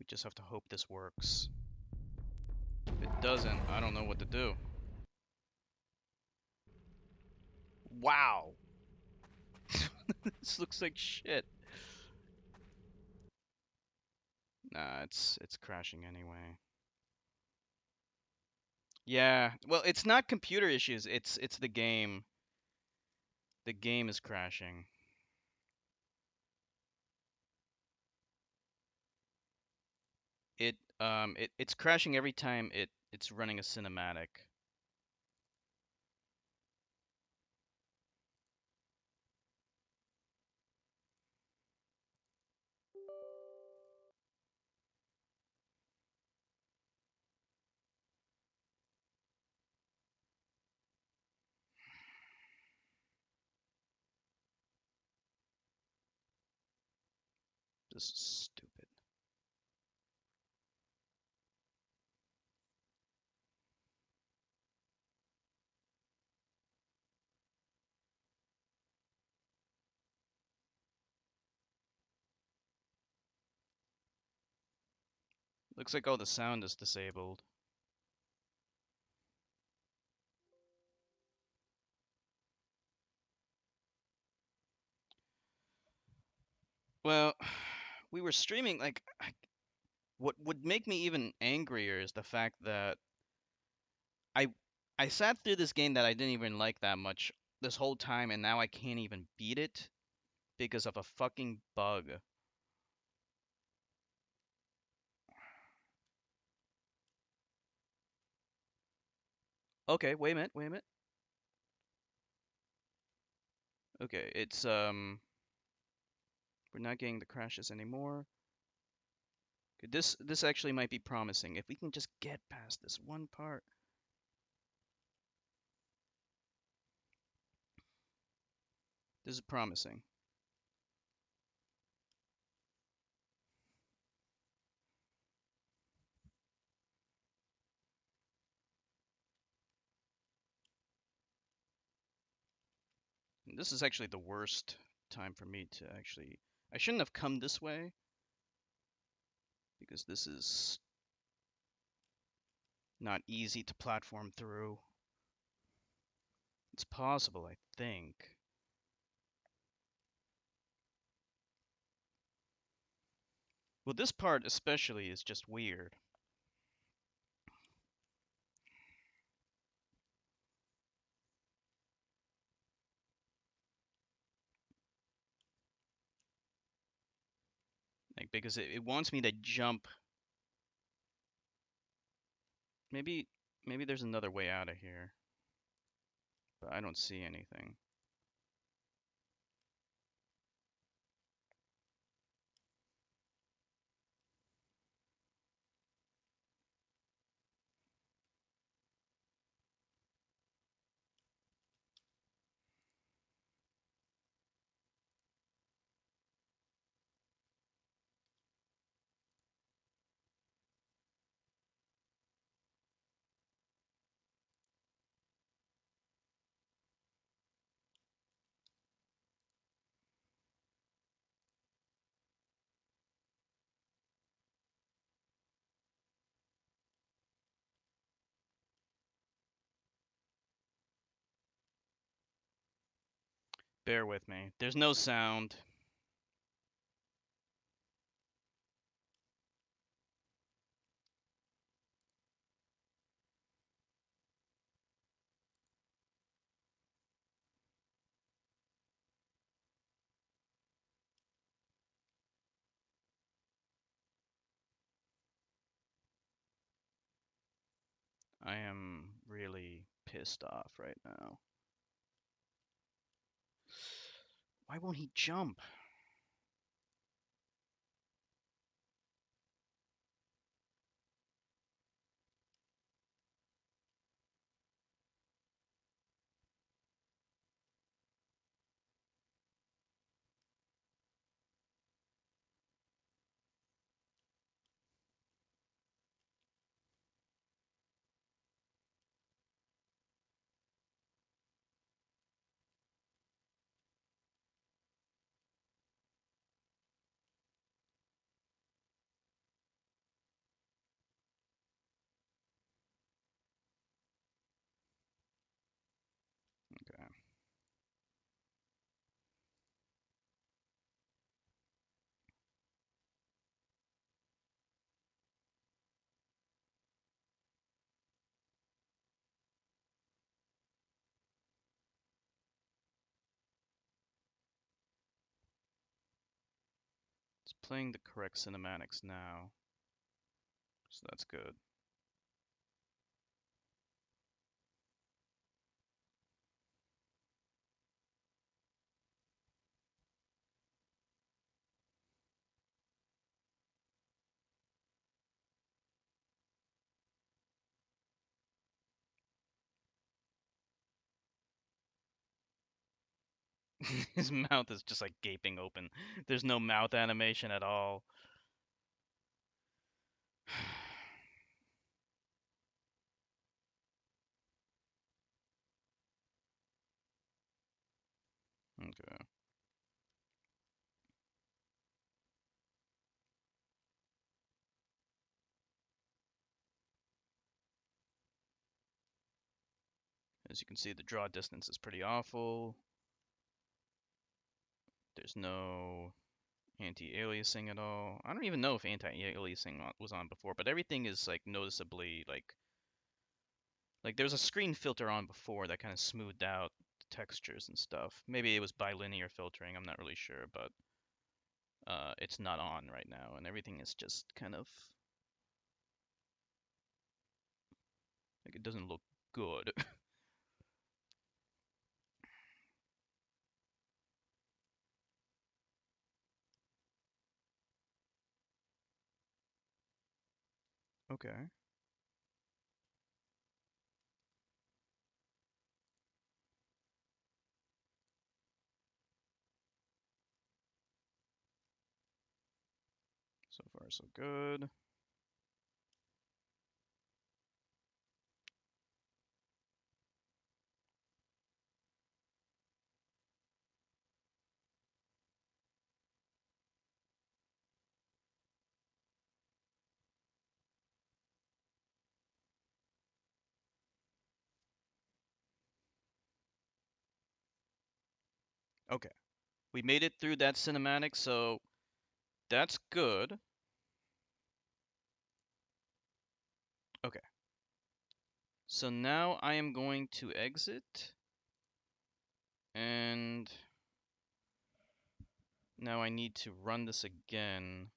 We just have to hope this works. If it doesn't, I don't know what to do. Wow! This looks like shit. Nah, it's crashing anyway. Yeah, well, it's not computer issues. It's the game. The game is crashing. It's crashing every time it's running a cinematic. This is stupid. Looks like all the sound is disabled. Well, we were streaming like what would make me even angrier is the fact that I I sat through this game that I didn't even like that much this whole time and now I can't even beat it because of a fucking bug. Okay, wait a minute, wait a minute. Okay, it's we're not getting the crashes anymore. Okay, this actually might be promising if we can just get past this one part. This is promising. And this is actually the worst time for me to actually. I shouldn't have come this way because this is not easy to platform through. It's possible, I think. Well, this part especially is just weird. Like because it wants me to jump. Maybe there's another way out of here. but I don't see anything. Bear with me. There's no sound. I am really pissed off right now. Why won't he jump? Okay. It's playing the correct cinematics now, so that's good. His mouth is just like gaping open. There's no mouth animation at all. Okay. As you can see, the draw distance is pretty awful. There's no anti-aliasing at all. I don't even know if anti-aliasing was on before, but everything is like noticeably like there's a screen filter on before that kind of smoothed out the textures and stuff. Maybe it was bilinear filtering, I'm not really sure, but it's not on right now, and everything is just kind of like it doesn't look good. Okay. So far, so good. Okay. We made it through that cinematic, so that's good. Okay. So now I am going to exit, and now I need to run this again.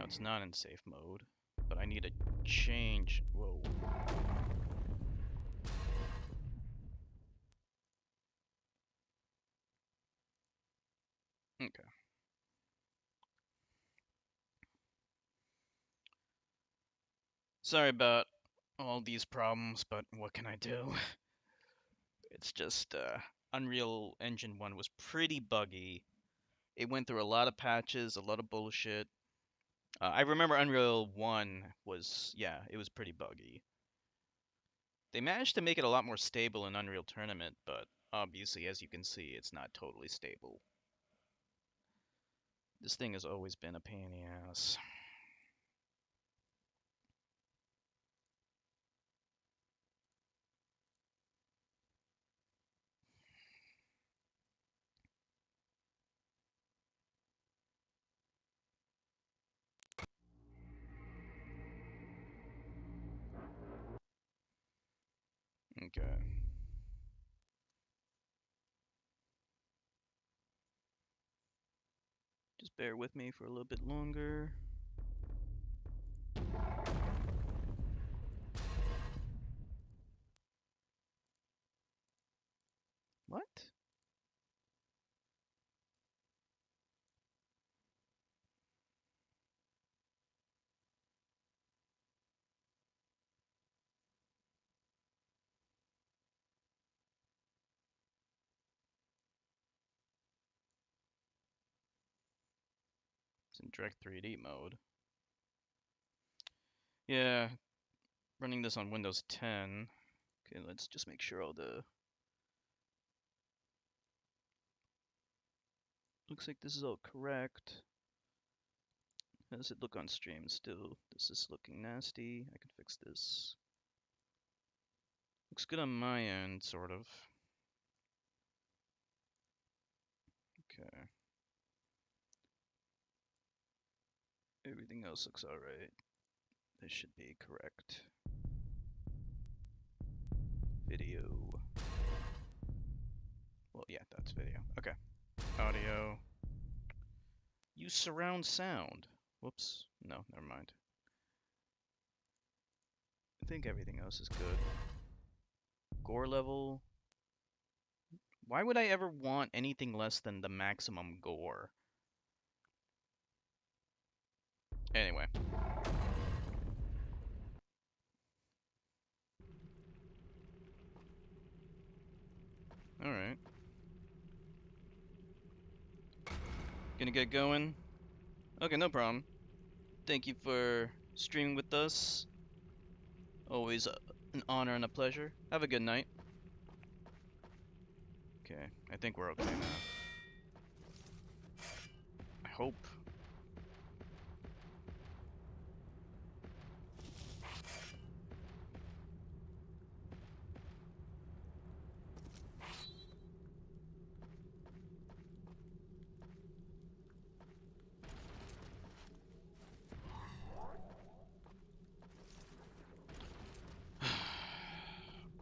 it's not in safe mode, but I need to change. Whoa. Okay. Sorry about all these problems, but what can I do? It's just Unreal Engine 1 was pretty buggy. It went through a lot of patches, a lot of bullshit. I remember Unreal 1 was, yeah, it was pretty buggy. They managed to make it a lot more stable in Unreal Tournament, but obviously, as you can see, it's not totally stable. This thing has always been a pain in the ass. Okay. Just bear with me for a little bit longer. What? It's in Direct 3D mode. Yeah, running this on Windows 10. Okay, let's just make sure all the... Looks like this is all correct. How does it look on stream still? This is looking nasty. I can fix this. Looks good on my end, sort of. Okay. Everything else looks alright. This should be correct. Video. Well, yeah, that's video. Okay. Audio. Use surround sound. Whoops. No, never mind. I think everything else is good. Gore level. Why would I ever want anything less than the maximum gore? Anyway. Alright. Gonna get going? Okay, no problem. Thank you for streaming with us. Always an honor and a pleasure. Have a good night. Okay, I think we're okay now. I hope.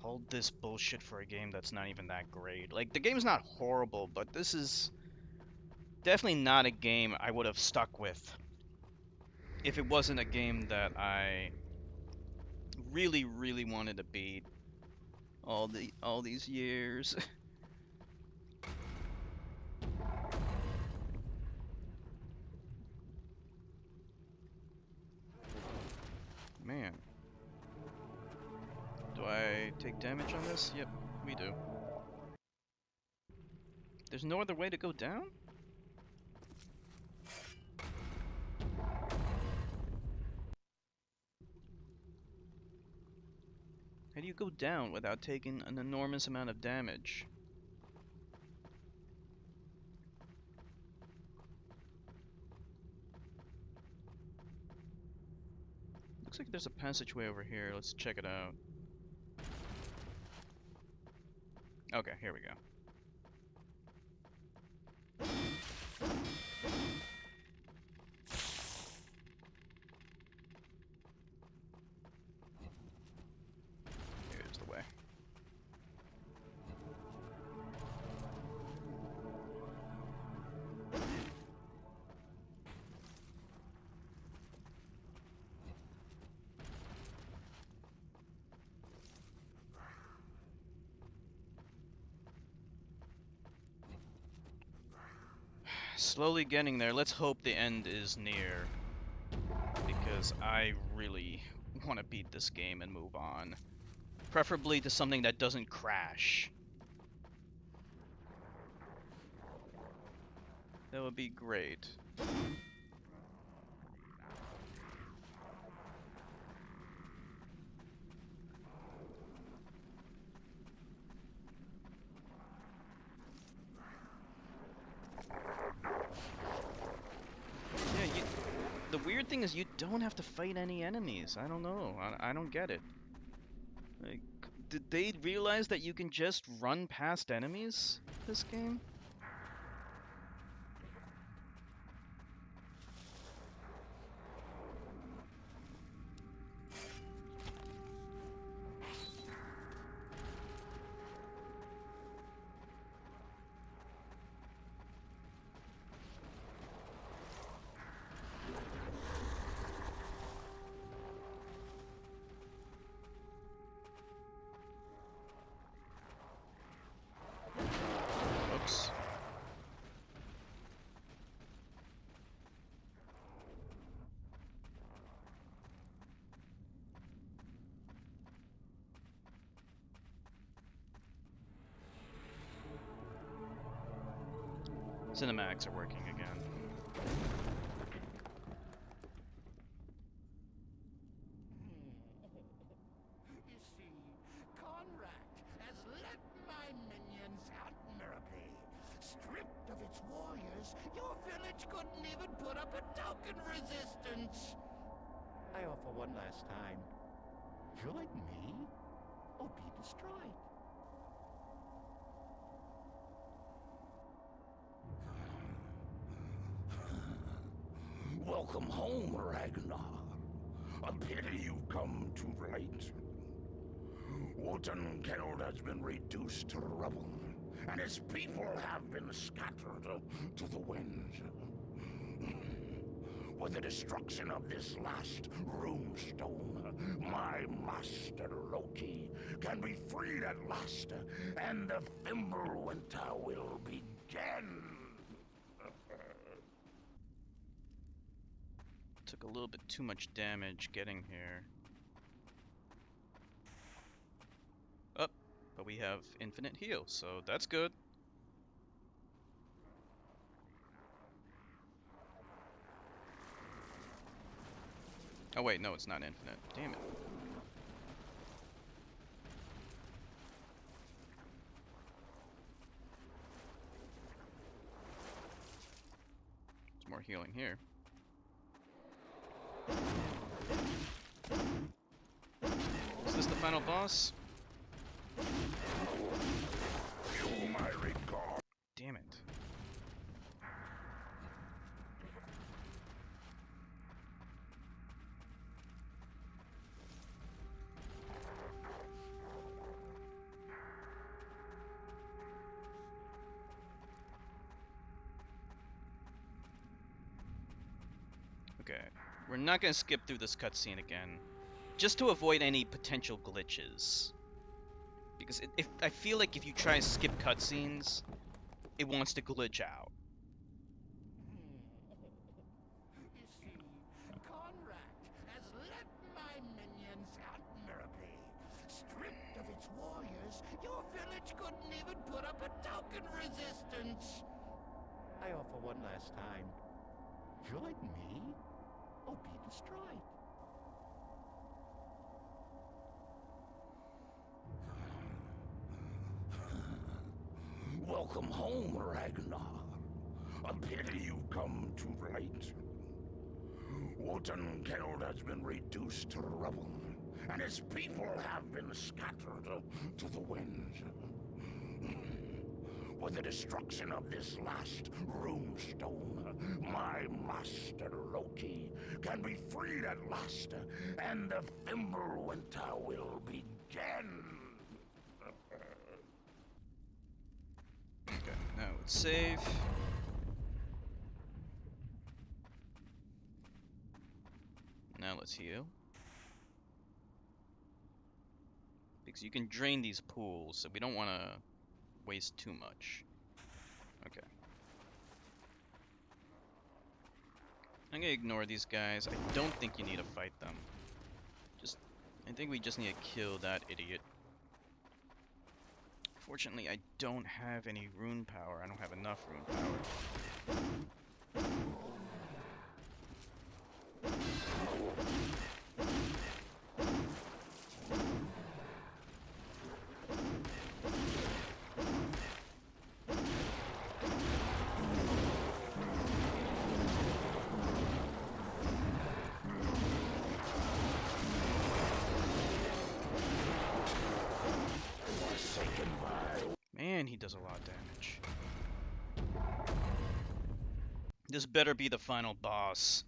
All this bullshit for a game that's not even that great. Like, the game's not horrible, but this is definitely not a game I would have stuck with if it wasn't a game that I really, really wanted to beat all these years. Man. Do I take damage on this? Yep, we do. There's no other way to go down? How do you go down without taking an enormous amount of damage? Looks like there's a passageway over here. Let's check it out. Okay, here we go. Here's the way. Slowly getting there. Let's hope the end is near. Because I really want to beat this game and move on. Preferably to something that doesn't crash. That would be great. Yeah, the weird thing is you don't have to fight any enemies. I don't know. I don't get it. Like, did they realize that you can just run past enemies this game? Oops. Cinematics are working again. You see, Conrack has let my minions out Miracle. Stripped of its warriors, your village couldn't even put up a token resistance. I offer one last time. Join me, or be destroyed. Welcome home, Ragnar. A pity you've come too late. Wotankeld has been reduced to rubble, and its people have been scattered to the winds. With the destruction of this last runestone, my master Loki can be freed at last, and the Fimbulwinter will begin. Took a little bit too much damage getting here. Oh, but we have infinite heal, so that's good. Oh wait, no, it's not infinite. Damn it. There's more healing here. Is this the final boss? Feel my regard. Damn it. Okay, we're not gonna skip through this cutscene again, just to avoid any potential glitches. Because if I feel like if you try to skip cutscenes, it wants to glitch out. You see, Conrack has let my minions out Miracle. Stripped of its warriors, your village couldn't even put up a token resistance. I offer one last time. Join me, or be destroyed. Welcome home, Ragnar. A pity you've come too late. Wotankeld has been reduced to rubble, and its people have been scattered to the winds. With the destruction of this last runestone, my master Loki can be freed at last, and the Fimbulwinter will begin. Okay, now let's save. Now let's heal. Because you can drain these pools, so we don't want to waste too much. Okay. I'm gonna ignore these guys. I don't think you need to fight them. I think we just need to kill that idiot. Fortunately, I don't have any rune power. I don't have enough rune power. Man, he does a lot of damage. This better be the final boss.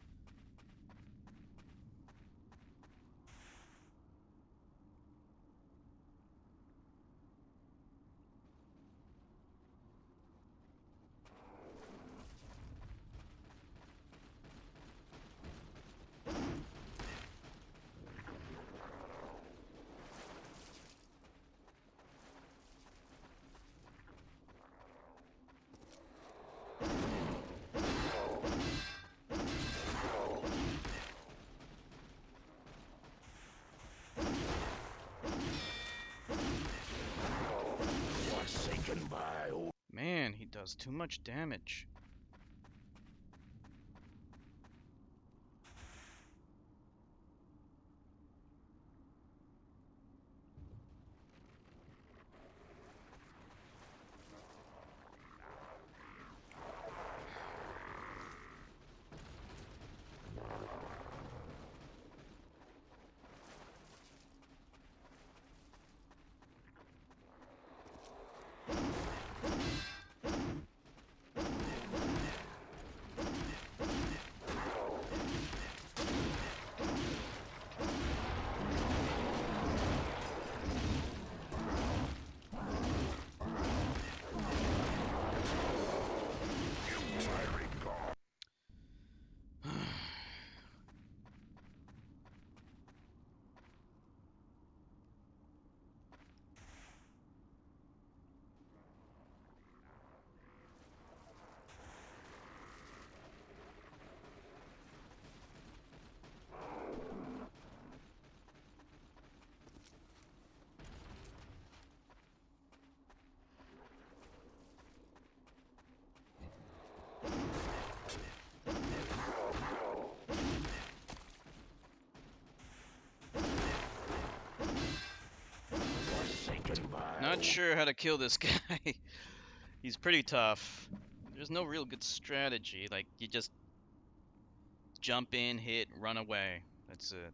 Man, he does too much damage. Not sure how to kill this guy. He's pretty tough. There's no real good strategy. Like, you just jump in, hit, run away. That's it.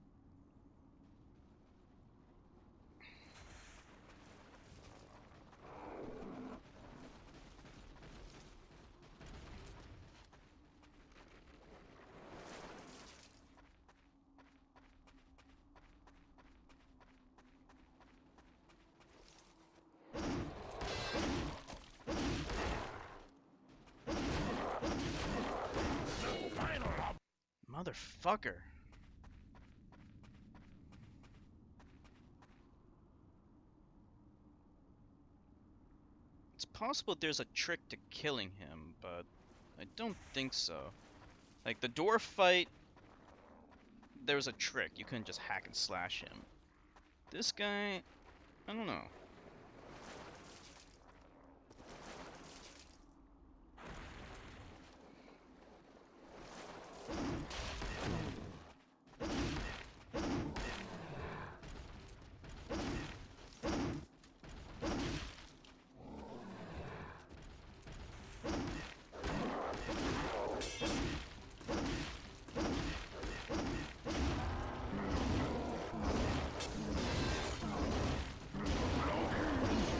Motherfucker. It's possible there's a trick to killing him, but I don't think so. Like, the door fight, there was a trick. You couldn't just hack and slash him. This guy, I don't know.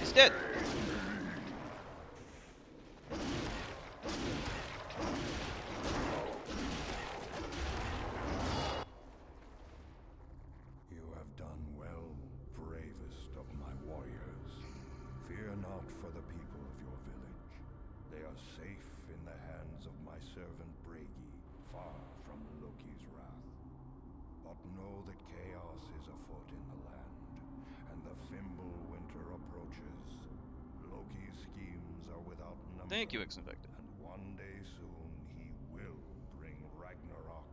He's dead. You have done well, bravest of my warriors. Fear not for the people of your village. They are safe in the hands of my servant Bragi, far from Loki's wrath. But know that chaos is afoot in the land, and the Fimble winter approaches. Loki's schemes are without number. Thank you, Xinvected. And one day soon he will bring Ragnarok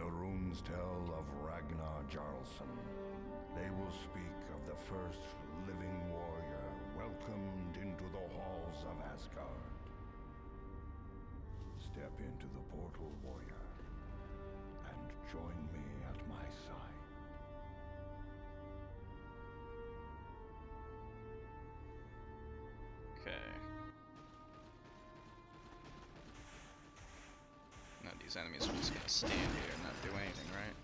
the runes tell of Ragnar Jarlsson, they will speak of the first living warrior welcomed into the halls of Asgard. Step into the portal, warrior, and join me at my side. Okay. Now these enemies are just gonna stand here and not do anything, right?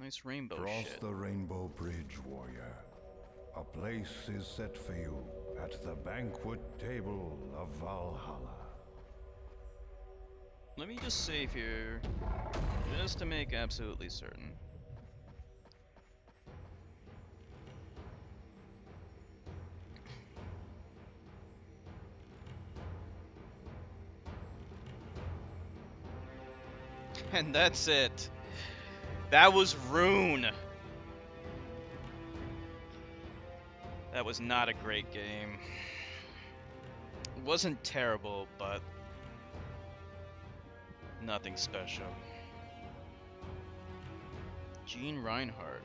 Nice rainbow Cross shit. the Rainbow Bridge, warrior. A place is set for you at the banquet table of Valhalla. Let me just save here, just to make absolutely certain. And that's it. That was Rune. That was not a great game. It wasn't terrible, but nothing special. Gene Reinhardt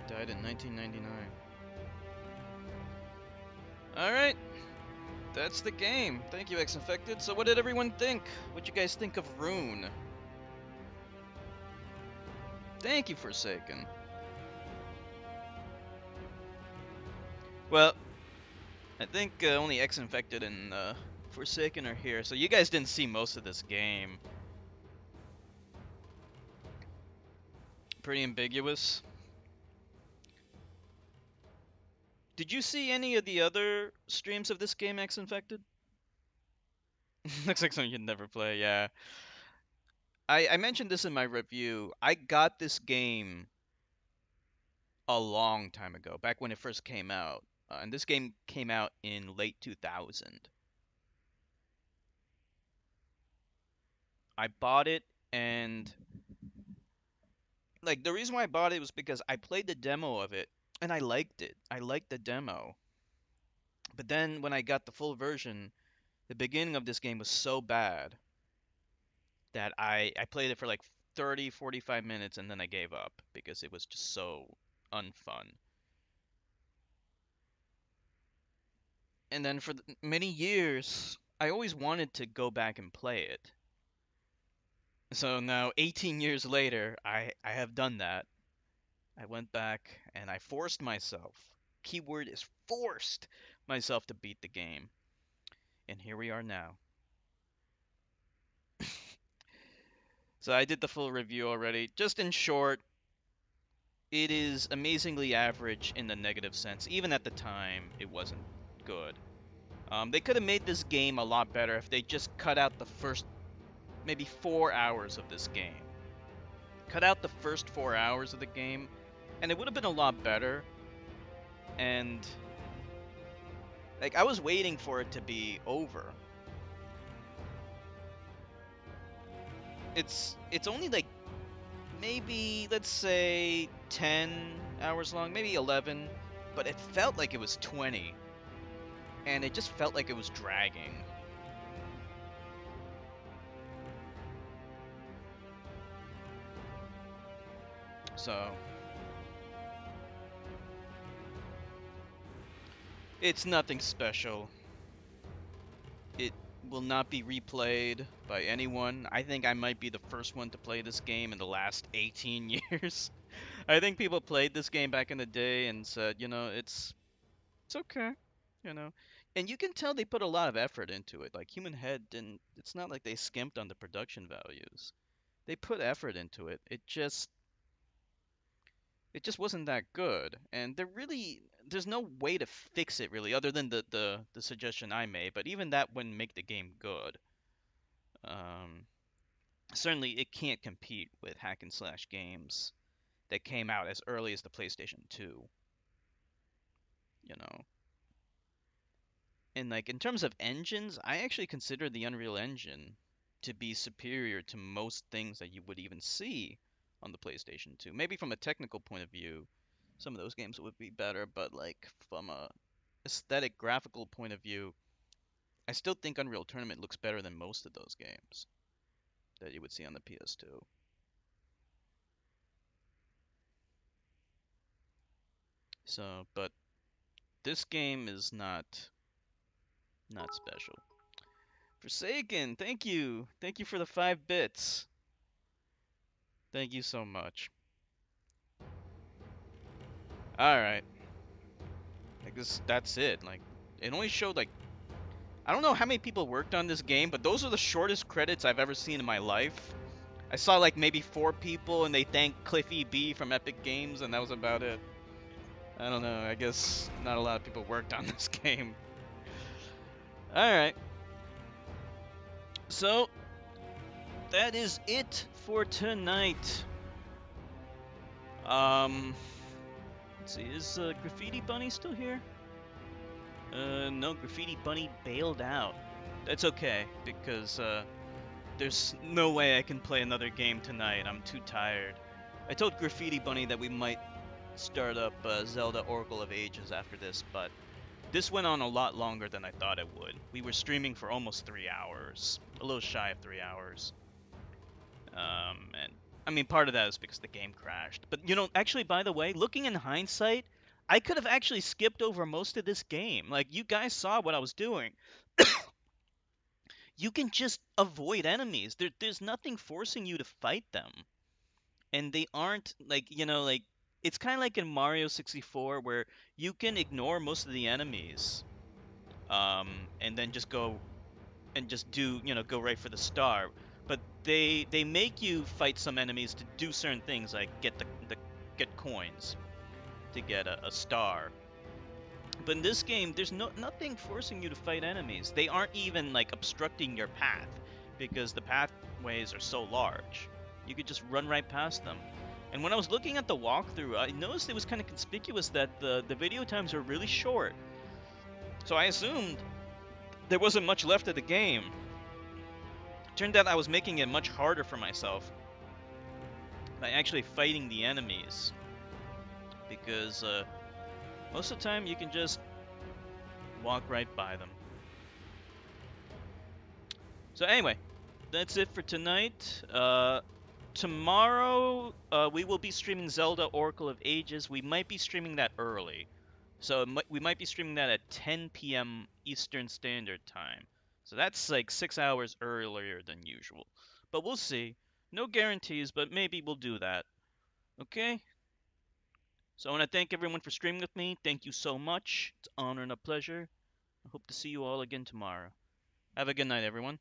died in 1999. Alright, that's the game. Thank you, X-Infected. So what did everyone think? What'd you guys think of Rune? Thank you, Forsaken. Well, I think only X-Infected and Forsaken are here, so you guys didn't see most of this game. Pretty ambiguous. Did you see any of the other streams of this game, X-Infected? Looks like something you'd never play, yeah. I mentioned this in my review. I got this game a long time ago, back when it first came out. And this game came out in late 2000. I bought it, and like the reason why I bought it was because I played the demo of it and I liked it. I liked the demo. But then when I got the full version, the beginning of this game was so bad that I played it for like 30, 45 minutes and then I gave up because it was just so unfun. And then for many years, I always wanted to go back and play it. So now, 18 years later, I have done that. I went back and I forced myself. Keyword is forced myself to beat the game. And here we are now. So I did the full review already. Just in short, it is amazingly average in the negative sense. Even at the time, it wasn't good. They could have made this game a lot better if they just cut out the first maybe 4 hours of this game. Cut out the first 4 hours of the game, and it would have been a lot better. And like I was waiting for it to be over. It's only like maybe let's say 10 hours long, maybe 11, but it felt like it was 20. And it just felt like it was dragging. So it's nothing special. It will not be replayed by anyone. I think I might be the first one to play this game in the last 18 years. I think people played this game back in the day and said, you know, it's okay, you know. And you can tell they put a lot of effort into it. Like Human Head didn't it's not like they skimped on the production values. They put effort into it. It just wasn't that good. And there's no way to fix it really other than the suggestion I made, but even that wouldn't make the game good. Um certainly it can't compete with hack and slash games that came out as early as the PlayStation 2, you know. And like in terms of engines, I actually consider the Unreal Engine to be superior to most things that you would even see on the PlayStation 2. Maybe from a technical point of view, some of those games would be better, but like from a aesthetic graphical point of view, I still think Unreal Tournament looks better than most of those games that you would see on the PS2. So, but this game is not special. Forsaken, thank you. Thank you for the 5 bits. Thank you so much. Alright. I guess that's it. Like, it only showed like I don't know how many people worked on this game, but those are the shortest credits I've ever seen in my life. I saw like maybe 4 people and they thanked Cliffy B from Epic Games and that was about it. I don't know, I guess not a lot of people worked on this game. Alright. So that is it for tonight. Let's see, is Graffiti Bunny still here? No, Graffiti Bunny bailed out. That's okay, because there's no way I can play another game tonight. I'm too tired. I told Graffiti Bunny that we might start up Zelda Oracle of Ages after this, but this went on a lot longer than I thought it would. We were streaming for almost 3 hours, a little shy of 3 hours. And I mean, part of that is because the game crashed. But you know, actually, by the way, looking in hindsight, I could have actually skipped over most of this game. Like, you guys saw what I was doing. You can just avoid enemies. There's nothing forcing you to fight them. And they aren't, like, you know, like, it's kind of like in Mario 64 where you can ignore most of the enemies. And then just go and just do, you know, go right for the star. But they make you fight some enemies to do certain things, like get coins to get a star. But in this game, there's nothing forcing you to fight enemies. They aren't even like obstructing your path because the pathways are so large. You could just run right past them. And when I was looking at the walkthrough, I noticed it was kind of conspicuous that the video times are really short. So I assumed there wasn't much left of the game. Turned out I was making it much harder for myself by actually fighting the enemies. Because most of the time you can just walk right by them. So anyway, that's it for tonight. Tomorrow we will be streaming Zelda Oracle of Ages. We might be streaming that early. So we might be streaming that at 10 p.m. Eastern Standard Time. So that's like 6 hours earlier than usual. But we'll see. No guarantees, but maybe we'll do that. Okay? So I want to thank everyone for streaming with me. Thank you so much. It's an honor and a pleasure. I hope to see you all again tomorrow. Have a good night, everyone.